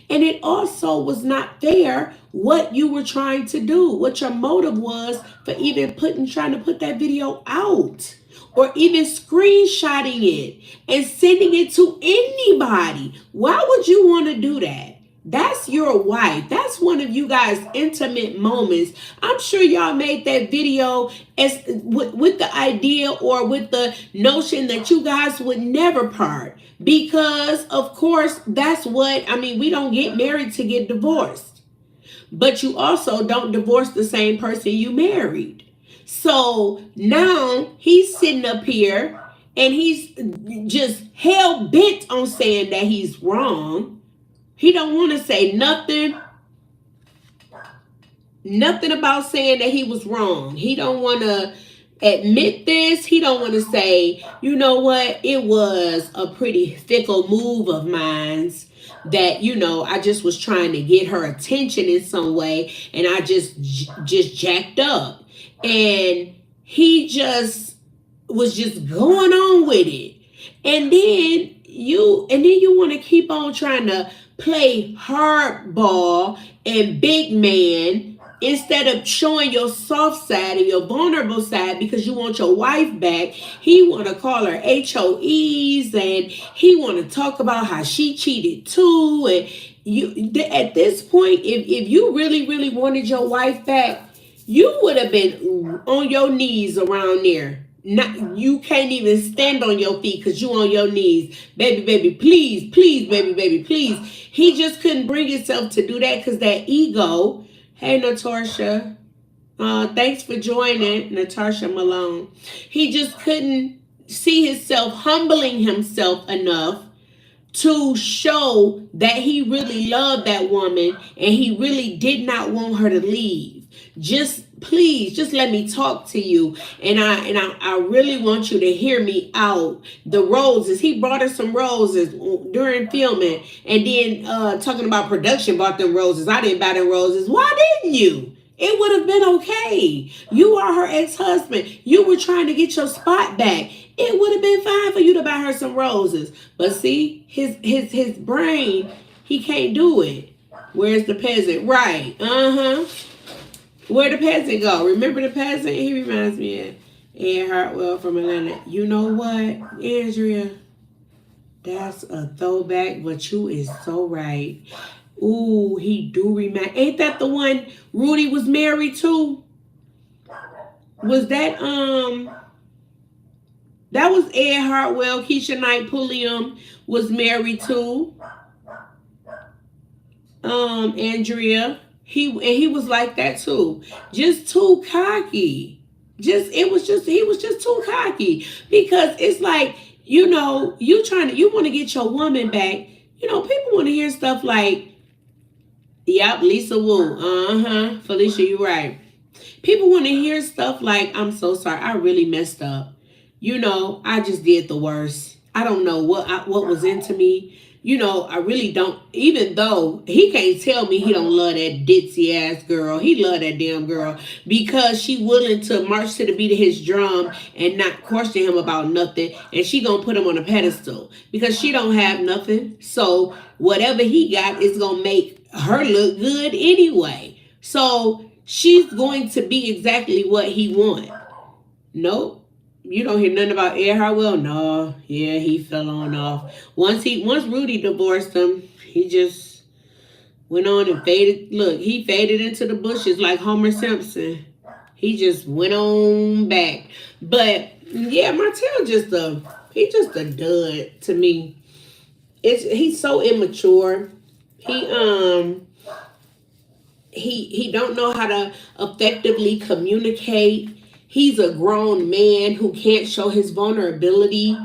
S1: And it also was not fair what you were trying to do, what your motive was for even trying to put that video out. Or even screenshotting it and sending it to anybody. Why would you want to do that? That's your wife. That's one of you guys' intimate moments. I'm sure y'all made that video with the idea or with the notion that you guys would never part. Because, of course, we don't get married to get divorced. But you also don't divorce the same person you married. So now he's sitting up here and he's just hell bent on saying that he's wrong. He don't want to say nothing about saying that he was wrong. He don't want to admit this. He don't want to say, you know what, it was a pretty fickle move of mine that, I just was trying to get her attention in some way and I just jacked up. And he just was just going on with it. And then you want to keep on trying to play hardball and big man instead of showing your soft side and your vulnerable side because you want your wife back. He want to call her HOEs and he want to talk about how she cheated too. And at this point, if you really, really wanted your wife back, you would have been on your knees around there. You can't even stand on your feet because you on your knees. Baby, please, baby, please. He just couldn't bring himself to do that because that ego. Hey, Natasha. Thanks for joining, Natasha Malone. He just couldn't see himself humbling himself enough to show that he really loved that woman and he really did not want her to leave. Please let me talk to you. And I really want you to hear me out. The roses, he brought her some roses during filming. And then talking about production bought them roses. I didn't buy them roses. Why didn't you? It would have been okay. You are her ex-husband. You were trying to get your spot back. It would have been fine for you to buy her some roses. But see, his brain, he can't do it. Where's the peasant? Right. Where'd the peasant go? Remember the peasant? He reminds me of Ed Hartwell from Atlanta. You know what, Andrea? That's a throwback, but you is so right. Ooh, he do remind. Ain't that the one Rudy was married to? Was that that was Ed Hartwell, Keisha Knight Pulliam was married to. Andrea. He was like that too. Just too cocky. He was just too cocky. Because it's like, you want to get your woman back. People want to hear stuff like, yep, Lisa Wu. Felicia, you're right. People want to hear stuff like, I'm so sorry, I really messed up. I just did the worst. I don't know what was into me. I really don't, even though he can't tell me he don't love that ditzy ass girl. He love that damn girl because she willing to march to the beat of his drum and not question him about nothing. And she gonna put him on a pedestal because she don't have nothing. So whatever he got is gonna make her look good anyway. So she's going to be exactly what he want. Nope. You don't hear nothing about Ed Harwell? No. Yeah, he fell on off. Once Rudy divorced him, he just went on and faded. Look, he faded into the bushes like Homer Simpson. He just went on back. But yeah, Martell he's just a dud to me. He's so immature. He don't know how to effectively communicate. He's a grown man who can't show his vulnerability.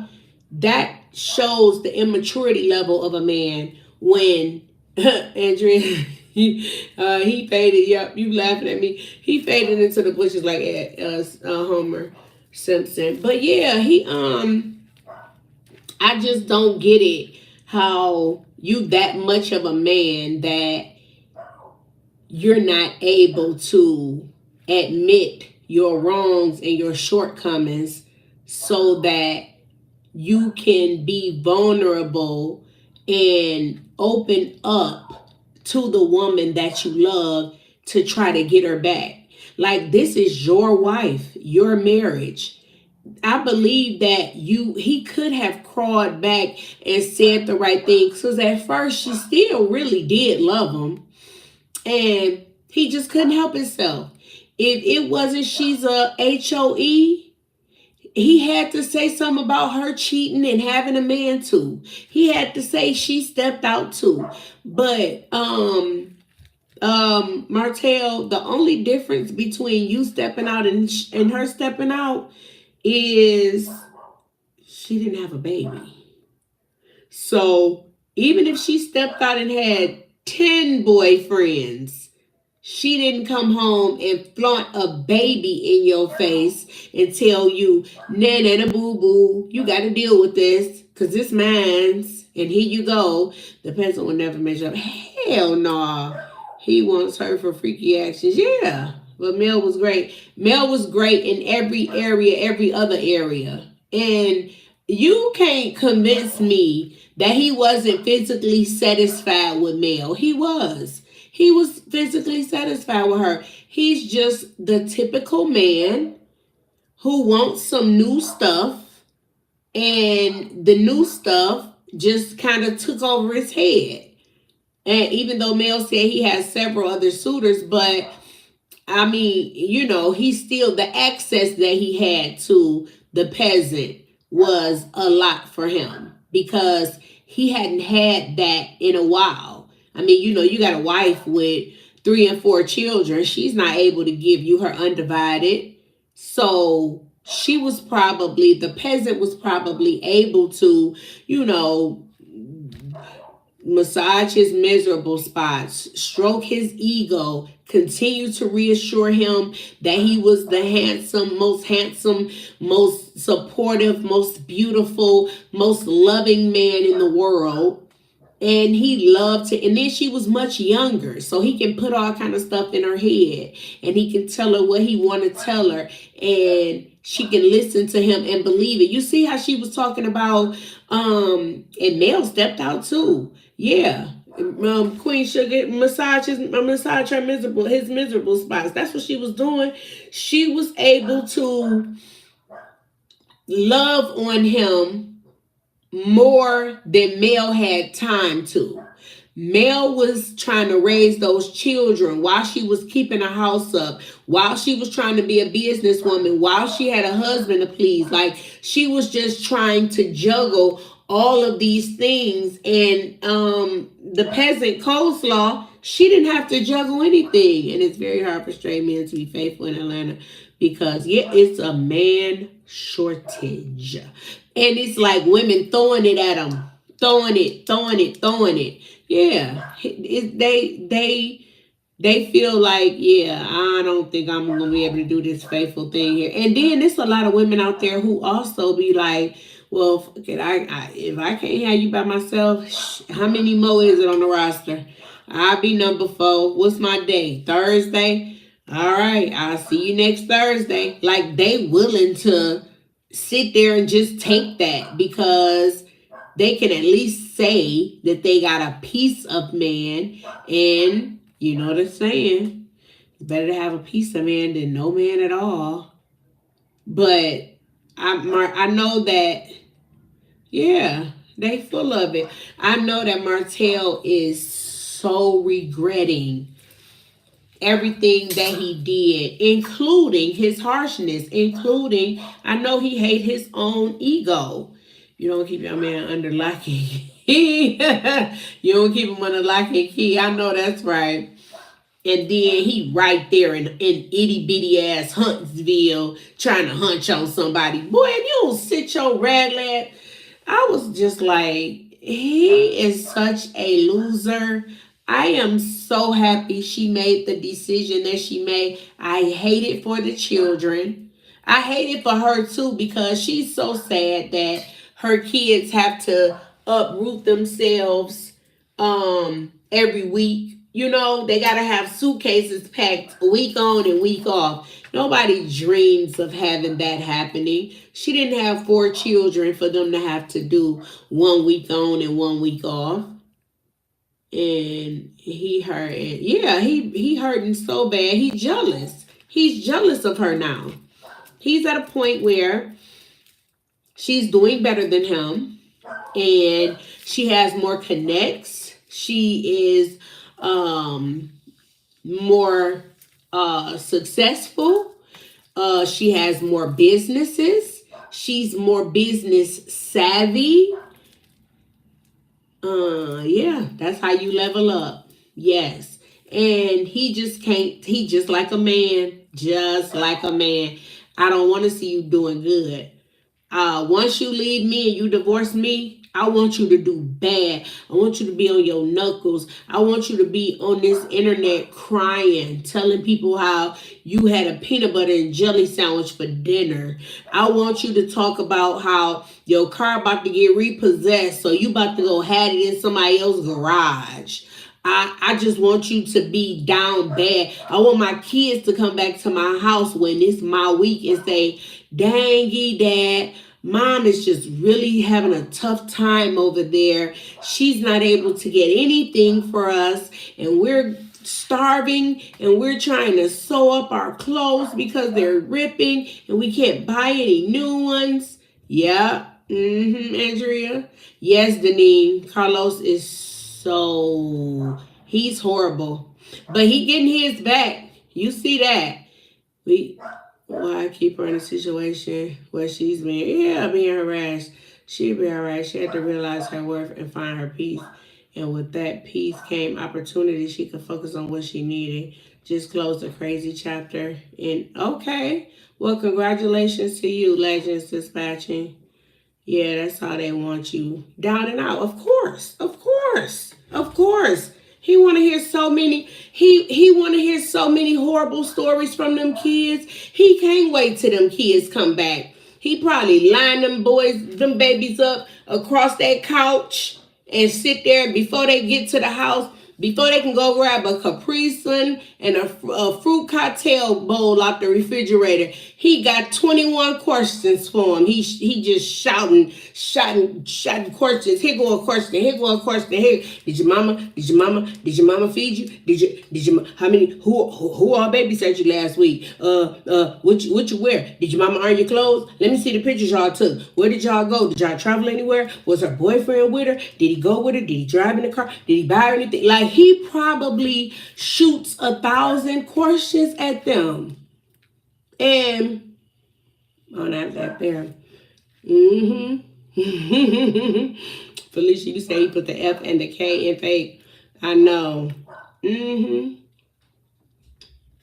S1: That shows the immaturity level of a man when Andrea he faded. Yep, you laughing at me. He faded into the bushes like Homer Simpson. But yeah, I just don't get it how you that much of a man that you're not able to admit your wrongs and your shortcomings so that you can be vulnerable and open up to the woman that you love to try to get her back. Like, this is your wife, your marriage. I believe that he could have crawled back and said the right thing, because at first she still really did love him. And he just couldn't help himself. If it wasn't she's a HOE, he had to say something about her cheating and having a man too. He had to say she stepped out too. But Martell, the only difference between you stepping out and her stepping out is she didn't have a baby. So even if she stepped out and had 10 boyfriends, she didn't come home and flaunt a baby in your face and tell you, nah, boo boo, you got to deal with this because this mine's, and here you go. The peasant will never measure up. Hell no. Nah. He wants her for freaky actions. Yeah. But Mel was great. Mel was great in every area, every other area. And you can't convince me that he wasn't physically satisfied with Mel. He was. He was physically satisfied with her. He's just the typical man who wants some new stuff, and the new stuff just kind of took over his head. And even though Mel said he has several other suitors, but I mean, he's still, the access that he had to the peasant was a lot for him because he hadn't had that in a while. I mean, you got a wife with 3 and 4 children. She's not able to give you her undivided. So the peasant was probably able to, massage his miserable spots, stroke his ego, continue to reassure him that he was the handsome, most supportive, most beautiful, most loving man in the world. And he loved to, and then she was much younger, so he can put all kind of stuff in her head, and he can tell her what he want to tell her, and she can listen to him and believe it. You see how she was talking about, and Mel stepped out too. Yeah. Queen Sugar massage his miserable spots. That's what she was doing. She was able to love on him more than Mel had time to. Mel was trying to raise those children while she was keeping her house up, while she was trying to be a businesswoman, while she had a husband to please. Like, she was just trying to juggle all of these things. And the peasant coleslaw, she didn't have to juggle anything. And it's very hard for straight men to be faithful in Atlanta because, yeah, it's a man shortage. And it's like women throwing it at them. Throwing it. Yeah. They feel like, yeah, I don't think I'm going to be able to do this faithful thing here. And then there's a lot of women out there who also be like, Well, fuck it. If I can't have you by myself, how many more is it on the roster? I'll be number 4. What's my day? Thursday? All right, I'll see you next Thursday. Like, they willing to sit there and just take that because they can at least say that they got a piece of man. And you know the saying, it's better to have a piece of man than no man at all. But I know that, yeah, they full of it. I know that Martell is so regretting everything that he did, including his harshness, including, I know he hate his own ego. You don't keep your man under lock and key. You don't keep him under lock and key. I know that's right. And then he right there in itty bitty ass Huntsville trying to hunch on somebody. Boy, if you don't sit your raglan. I was just like, he is such a loser. I am so happy she made the decision that she made. I hate it for the children. I hate it for her too because she's so sad that her kids have to uproot themselves every week. You know, they got to have suitcases packed week on and week off. Nobody dreams of having that happening. She didn't have 4 children for them to have to do 1 week on and 1 week off. And he hurt. Yeah, he hurting so bad. He's jealous. He's jealous of her now. He's at a point where she's doing better than him. And she has more connects. She is more successful. She has more businesses. She's more business savvy. Yeah, that's how you level up. Yes. And he just can't, he just like a man. Just like a man. I don't want to see you doing good. Once you leave me and you divorce me, I want you to do bad. I want you to be on your knuckles. I want you to be on this internet crying, telling people how you had a peanut butter and jelly sandwich for dinner. I want you to talk about how your car about to get repossessed, so you about to go have it in somebody else's garage. I just want you to be down bad. I want my kids to come back to my house when it's my week and say, "Dangy, Dad, Mom is just really having a tough time over there. She's not able to get anything for us, and we're starving, and we're trying to sew up our clothes because they're ripping, and we can't buy any new ones." Yeah. Andrea. Yes, Deneen. Carlos is he's horrible. But he getting his back. You see that. Why keep her in a situation where she's being harassed? She'll be alright. She had to realize her worth and find her peace. And with that peace came opportunity. She could focus on what she needed. Just close the crazy chapter. And okay. Well, congratulations to you, Legends Dispatching. Yeah, that's how they want you. Down and out. Of course. Of course. Of course. He want to hear so many. He want to hear so many horrible stories from them kids. He can't wait till them kids come back. He probably line them babies up across that couch and sit there before they get to the house. Before they can go grab a Capri Sun and a fruit cocktail bowl out the refrigerator, he got 21 questions for him. He just shouting questions. Here go a question. Here go a question. Here, did your mama feed you? How many? Who all babysat you last week? What you wear? Did your mama iron your clothes? Let me see the pictures y'all took. Where did y'all go? Did y'all travel anywhere? Was her boyfriend with her? Did he go with her? Did he drive in the car? Did he buy her anything? Like, he probably shoots 1,000 questions at them. And on that there. Felicia, you say he put the F and the K in fake. I know.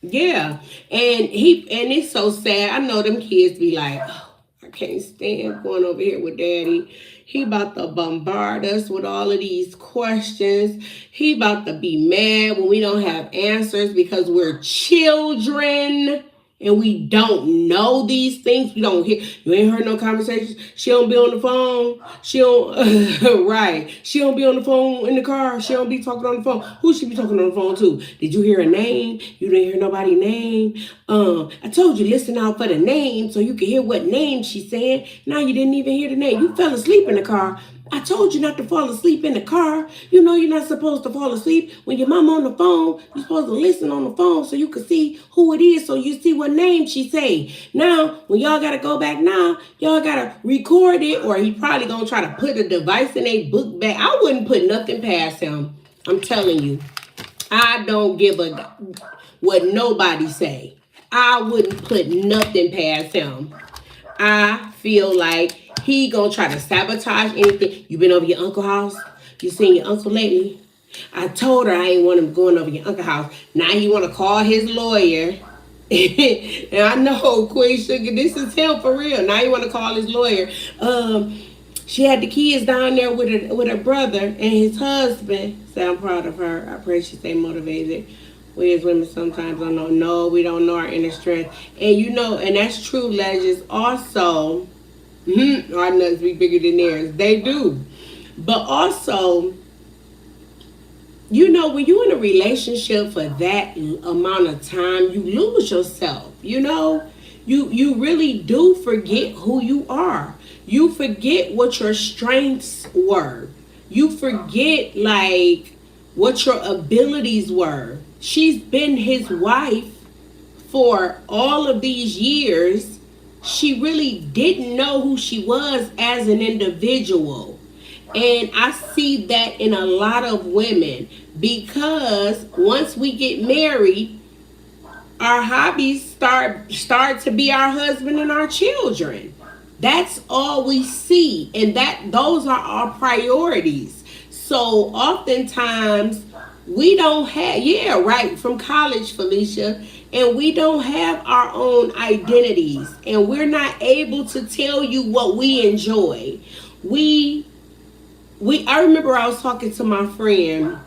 S1: Yeah. And it's so sad. I know them kids be like, "Oh, I can't stand going over here with Daddy. He about to bombard us with all of these questions. He about to be mad when we don't have answers because we're children." and we don't know these things. You ain't heard no conversations. She don't be on the phone. She don't, right. She don't be on the phone in the car. She don't be talking on the phone. Who she be talking on the phone to? Did you hear a name? You didn't hear nobody's name. I told you, listen out for the name so you can hear what name she's saying. Now you didn't even hear the name. You fell asleep in the car. I told you not to fall asleep in the car. You know you're not supposed to fall asleep. When your mama on the phone, you're supposed to listen on the phone so you can see who it is, so you see what name she say. Now, when y'all got to go back now, y'all got to record it, or he probably going to try to put a device in a book bag. I wouldn't put nothing past him. I'm telling you. I don't give a what nobody say. I wouldn't put nothing past him. I feel like he gonna try to sabotage anything. You been over your uncle's house? You seen your uncle lately? I told her I ain't want him going over your uncle's house. Now he want to call his lawyer. And I know Queen Sugar, this is him for real. Now he want to call his lawyer. She had the kids down there with her brother and his husband. So I'm proud of her. I pray she stay motivated. We as women sometimes don't know. No, we don't know our inner strength. And you know, and that's true, legends. Also, our nuts be bigger than theirs. They do. But also, you know, when you're in a relationship for that amount of time, you lose yourself. You know, you really do forget who you are. You forget what your strengths were. You forget, like, what your abilities were. She's been his wife for all of these years. She really didn't know who she was as an individual. And I see that in a lot of women, because once we get married, our hobbies start to be our husband and our children. That's all we see, and those are our priorities. So oftentimes we don't have, from college, Felicia, and we don't have our own identities, and we're not able to tell you what we enjoy. I remember I was talking to my friend,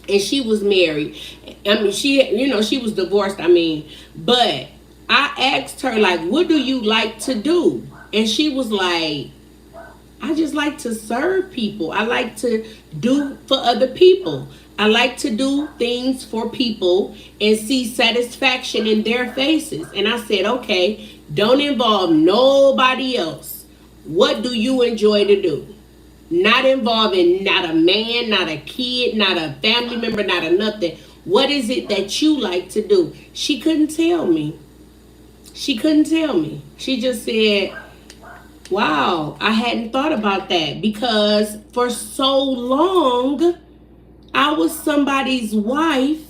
S1: and she was married. I mean, she was divorced, but I asked her, like, what do you like to do? And she was like, I just like to serve people. I like to do for other people. I like to do things for people and see satisfaction in their faces. And I said, okay, don't involve nobody else. What do you enjoy to do? Not involving not a man, not a kid, not a family member, not a nothing. What is it that you like to do? She couldn't tell me. She just said, wow, I hadn't thought about that, because for so long I was somebody's wife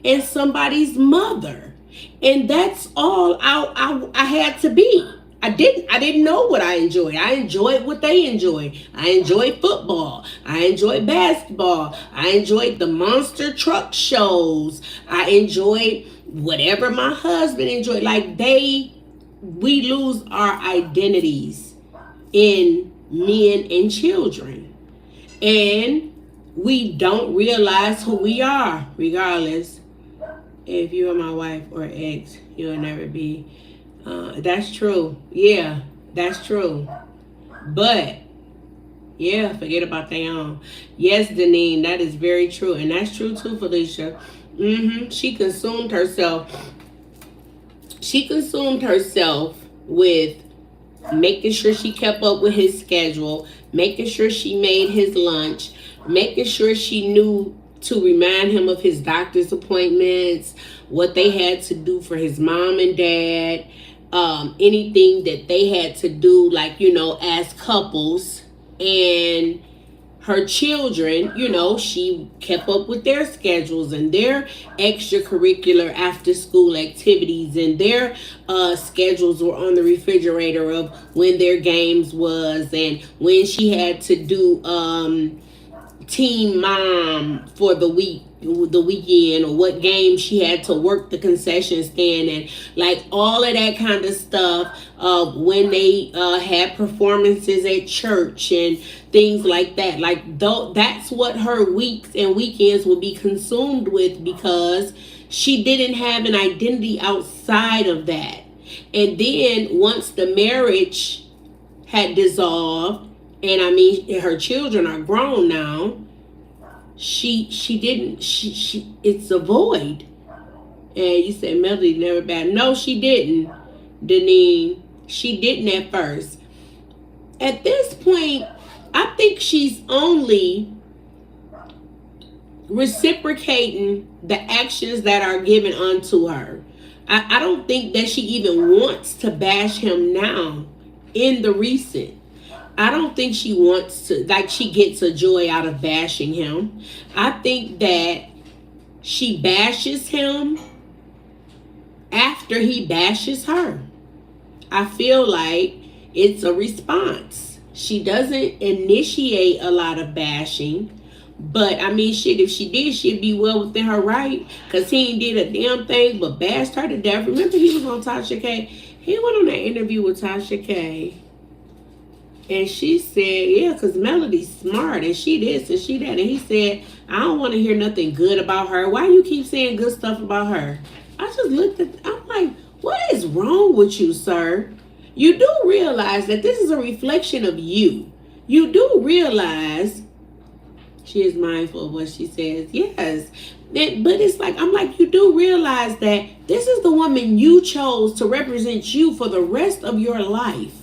S1: and somebody's mother, and that's all I had to be. I didn't know what I enjoyed. I enjoyed what they enjoyed. I enjoyed football. I enjoyed basketball. I enjoyed the monster truck shows. I enjoyed whatever my husband enjoyed. Like, we lose our identities in men and children, and we don't realize who we are. Regardless, if you are my wife or ex, you'll never be. That's true. Yeah, that's true. But yeah, forget about their own. Yes, Deneen, that is very true, and that's true too, Felicia. She consumed herself. She consumed herself with making sure she kept up with his schedule, making sure she made his lunch, making sure she knew to remind him of his doctor's appointments, what they had to do for his mom and dad, anything that they had to do, like, as couples. And her children, she kept up with their schedules and their extracurricular after school activities, and their schedules were on the refrigerator of when their games was, and when she had to do team mom for the weekend, or what game she had to work the concession stand, and like all of that kind of stuff, when they had performances at church and things like that. Like that's what her weeks and weekends would be consumed with, because she didn't have an identity outside of that. And then once the marriage had dissolved, and I mean her children are grown now, she didn't she it's a void. And you said Melody never bad. No, she didn't, Deneen. She didn't at first. At this point, I think she's only reciprocating the actions that are given unto her. I don't think that she even wants to bash him now in the recent. I don't think she wants to, like, she gets a joy out of bashing him. I think that she bashes him after he bashes her. I feel like it's a response. She doesn't initiate a lot of bashing. But I mean, shit, if she did, she'd be well within her right, because he ain't did a damn thing but bashed her to death. Remember, he was on Tasha K. He went on that interview with Tasha K. And she said, yeah, because Melody's smart, and she this and she that. And he said, I don't want to hear nothing good about her. Why you keep saying good stuff about her? I just looked at, I'm like, what is wrong with you, sir? You do realize that this is a reflection of you. You do realize she is mindful of what she says. Yes. But it's like, I'm like, you do realize that this is the woman you chose to represent you for the rest of your life.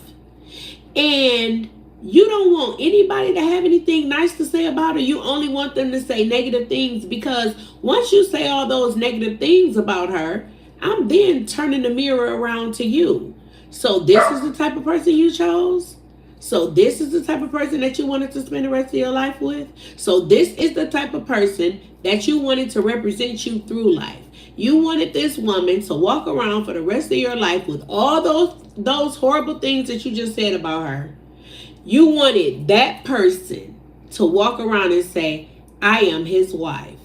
S1: And you don't want anybody to have anything nice to say about her. You only want them to say negative things, because once you say all those negative things about her, I'm then turning the mirror around to you. So this is the type of person you chose? So this is the type of person that you wanted to spend the rest of your life with? So this is the type of person that you wanted to represent you through life? You wanted this woman to walk around for the rest of your life with all those horrible things that you just said about her. You wanted that person to walk around and say, I am his wife.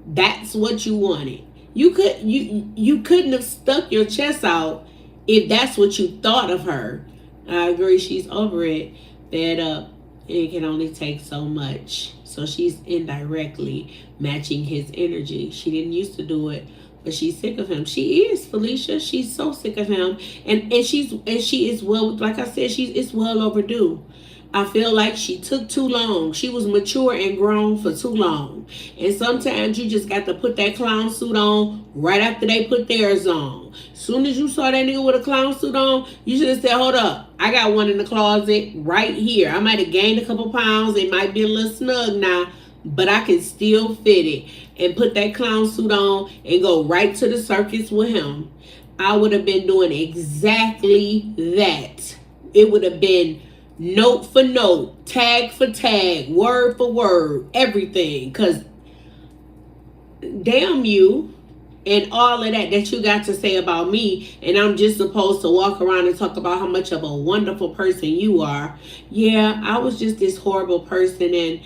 S1: That's what you wanted. You couldn't have stuck your chest out if that's what you thought of her. I agree, she's over it, fed up, and it can only take so much. So she's indirectly matching his energy. She didn't used to do it, but she's sick of him. She is, Felicia. She's so sick of him, and she is well. Like I said, it's well overdue. I feel like she took too long. She was mature and grown for too long. And sometimes you just got to put that clown suit on right after they put theirs on. Soon as you saw that nigga with a clown suit on, you should have said, hold up, I got one in the closet right here. I might have gained a couple pounds. It might be a little snug now, but I can still fit it. And put that clown suit on and go right to the circus with him. I would have been doing exactly that. It would have been note for note, tag for tag, word for word, everything. Because damn you and all of that you got to say about me, and I'm just supposed to walk around and talk about how much of a wonderful person you are. Yeah, I was just this horrible person, and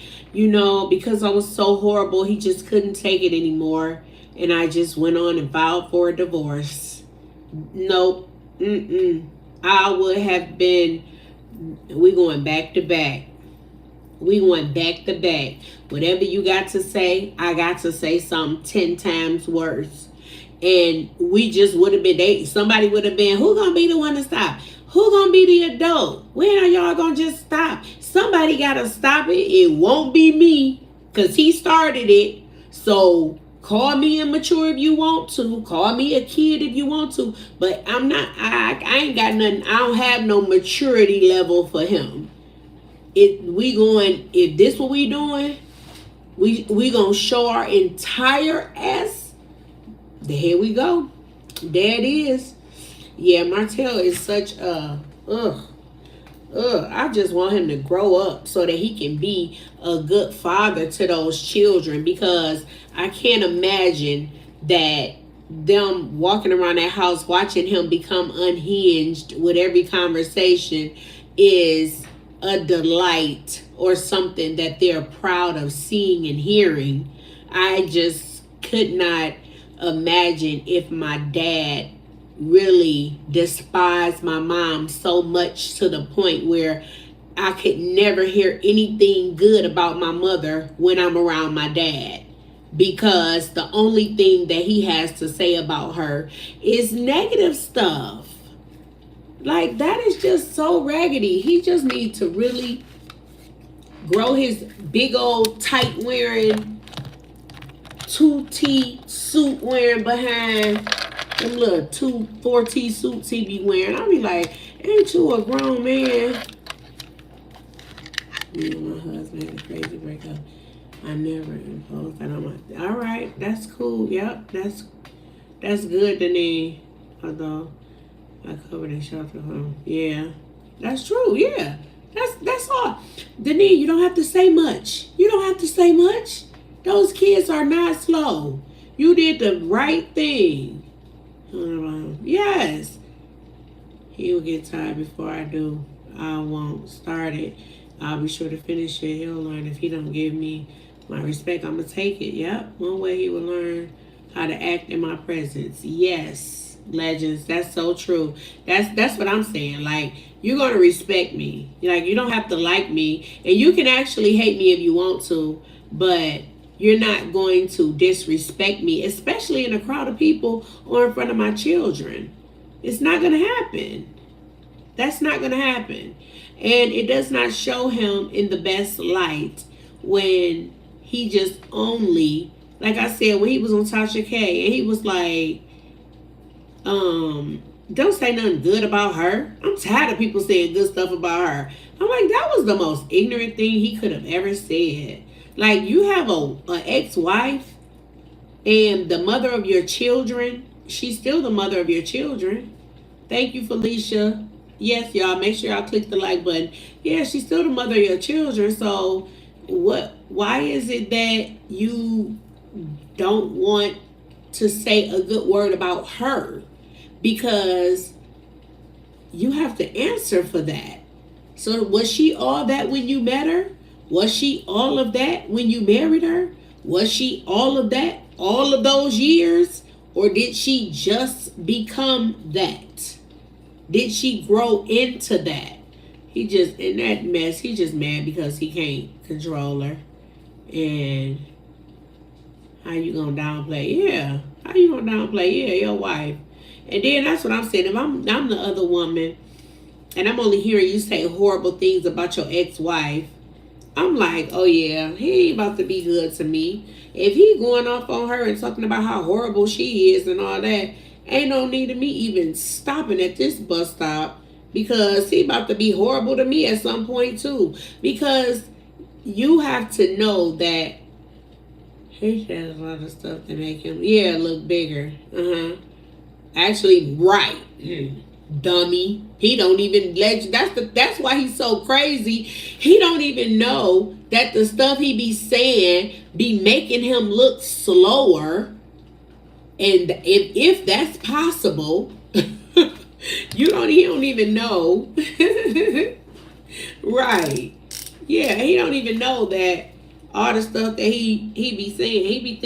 S1: because I was so horrible, he just couldn't take it anymore, and I just went on and filed for a divorce. Nope. I would have been, we going back to back. We went back to back. Whatever you got to say, I got to say something 10 times worse. And we just would have been, somebody would have been, who gonna be the one to stop? Who gonna be the adult? When are y'all gonna just stop? Somebody gotta stop it. It won't be me, because he started it. So call me immature if you want to. Call me a kid if you want to. But I'm not, I ain't got nothing. I don't have no maturity level for him. If this what we doing, we gonna show our entire ass. Here we go. There it is. Yeah, Martell is such a I just want him to grow up so that he can be a good father to those children, because I can't imagine that them walking around that house watching him become unhinged with every conversation is a delight or something that they're proud of seeing and hearing. I just could not imagine if my dad really despised my mom so much to the point where I could never hear anything good about my mother when I'm around my dad, because the only thing that he has to say about her is negative stuff. Like, that is just so raggedy. He just needs to really grow his big old tight wearing 2T suit wearing behind them little 4T suits he be wearing. I'll be like, ain't you a grown man? Me and my husband had a crazy breakup. I never imposed that on my. All right, that's cool. Yep, that's good, Denise. Although I covered and sheltered home. Yeah, that's true. Yeah, that's all. Denise, you don't have to say much. You don't have to say much. Those kids are not slow. You did the right thing. Yes. He will get tired before I do. I won't start it. I'll be sure to finish it. He'll learn. If he don't give me my respect, I'm going to take it. Yep. One way he will learn how to act in my presence. Yes. Legends. That's so true. That's what I'm saying. Like, you're going to respect me. Like, you don't have to like me. And you can actually hate me if you want to. But you're not going to disrespect me, especially in a crowd of people or in front of my children. It's not going to happen. That's not going to happen. And it does not show him in the best light when he just only, like I said, when he was on Tasha K and he was like, don't say nothing good about her. I'm tired of people saying good stuff about her. I'm like, that was the most ignorant thing he could have ever said. Like, you have a ex-wife and the mother of your children. She's still the mother of your children. Thank you, Felicia. Yes, y'all, make sure y'all click the like button. Yeah, she's still the mother of your children. So why is it that you don't want to say a good word about her? Because you have to answer for that. So was she all that when you met her? Was she all of that when you married her? Was she all of that all of those years? Or did she just become that? Did she grow into that? He just, in that mess, he just mad because he can't control her. And how you gonna downplay? Yeah. How you gonna downplay? Yeah, your wife. And then that's what I'm saying. If I'm the other woman and I'm only hearing you say horrible things about your ex-wife, I'm like, oh yeah, he ain't about to be good to me. If he going off on her and talking about how horrible she is and all that, ain't no need of me even stopping at this bus stop, because he about to be horrible to me at some point too. Because you have to know that he says a lot of stuff to make him, look bigger. Actually, right. Dummy. He don't even let you. That's why he's so crazy. He don't even know that the stuff he be saying be making him look slower. And if that's possible, he don't even know. Right. Yeah, he don't even know that all the stuff that he be saying, he be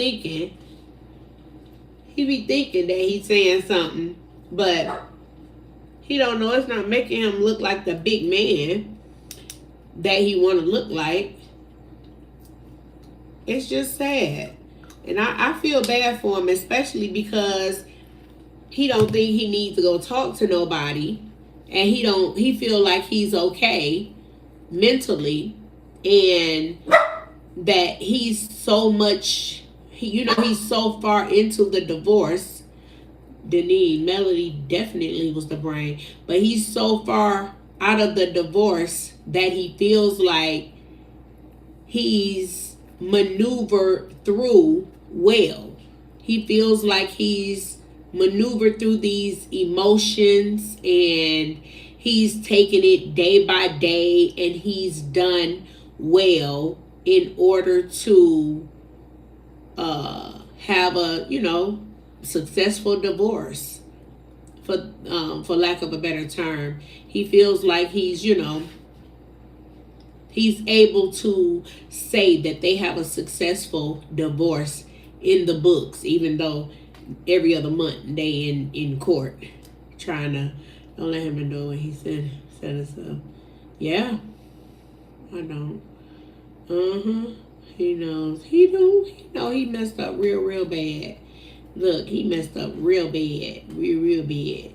S1: thinking that he's saying something, but he don't know it's not making him look like the big man that he want to look like. It's just sad. And I feel bad for him, especially because he don't think he needs to go talk to nobody. And he feel like he's okay mentally. And that he's so much, he's so far into the divorce. Denise, Melody definitely was the brain. But he's so far out of the divorce that he feels like he's maneuvered through well. He feels like he's maneuvered through these emotions and he's taken it day by day, and he's done well in order to have a successful divorce, for lack of a better term. He feels like he's he's able to say that they have a successful divorce in the books, even though every other month they in court trying to don't let him know what he said it. So yeah, I don't. He knows. He do. He know he messed up real bad. Look, he messed up real bad, real bad.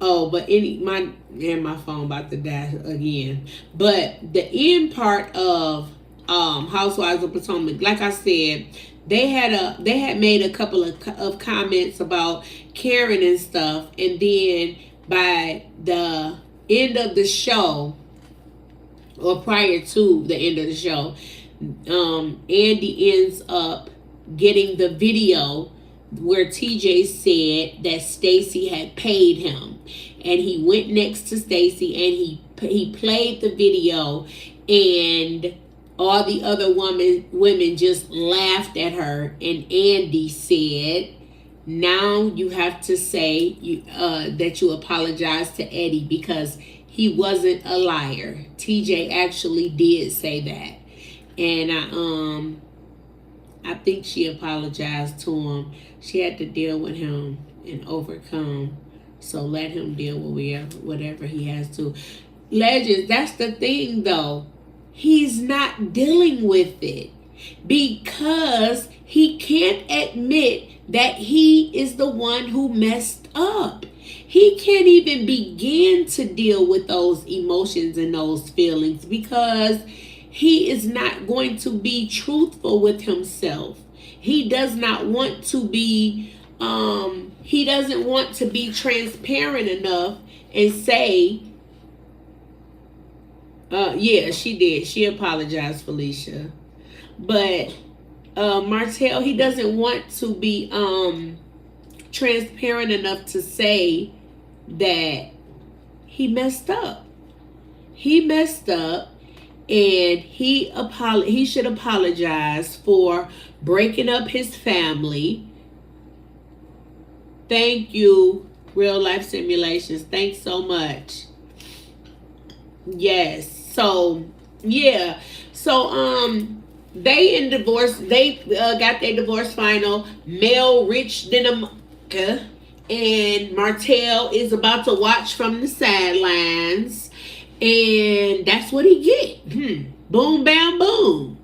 S1: Oh, but my phone about to die again. But the end part of Housewives of Potomac, like I said, they had made a couple of comments about Karen and stuff, and then by the end of the show, or prior to the end of the show, Andy ends up getting the video where TJ said that Stacy had paid him, and he went next to Stacy and he played the video, and all the other women just laughed at her, and Andy said, now you have to say that you apologize to Eddie because he wasn't a liar. TJ actually did say that, and I think she apologized to him. She had to deal with him and overcome. So let him deal with whatever he has to. Legends, that's the thing though. He's not dealing with it because he can't admit that he is the one who messed up. He can't even begin to deal with those emotions and those feelings because he is not going to be truthful with himself. He does not want to be, he doesn't want to be transparent enough and say, yeah, she did. She apologized, Felicia. But Martell, he doesn't want to be transparent enough to say that he messed up. He messed up. And he should apologize for breaking up his family. Thank you, Real Life Simulations. Thanks so much. Yes. So yeah. So they in divorce. They got their divorce final. Mel rich Dinamka and Martell is about to watch from the sidelines. And that's what he get. Boom, bam, boom.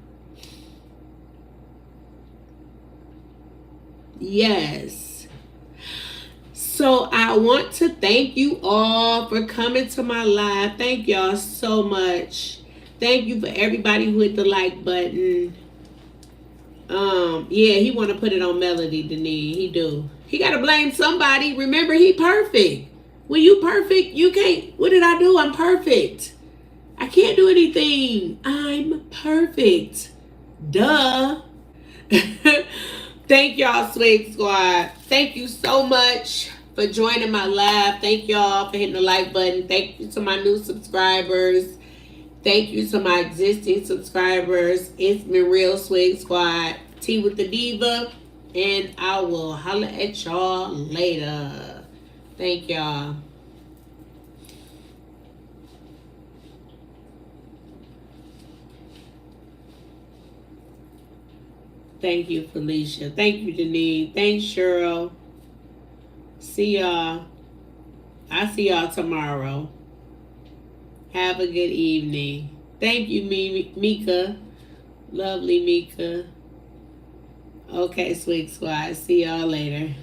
S1: Yes. So I want to thank you all for coming to my live. Thank y'all so much. Thank you for everybody who hit the like button. Yeah, he want to put it on Melody, Deneen. He do. He got to blame somebody. Remember, he perfect. When you perfect, you can't. What did I do? I'm perfect. I can't do anything. I'm perfect. Duh. Thank y'all, Swig Squad. Thank you so much for joining my live. Thank y'all for hitting the like button. Thank you to my new subscribers. Thank you to my existing subscribers. It's been Real Swig Squad. Tea with the Diva. And I will holler at y'all later. Thank y'all. Thank you, Felicia. Thank you, Denise. Thanks, Cheryl. See y'all. I'll see y'all tomorrow. Have a good evening. Thank you, Mika. Lovely Mika. Okay, Sweet Squad. See y'all later.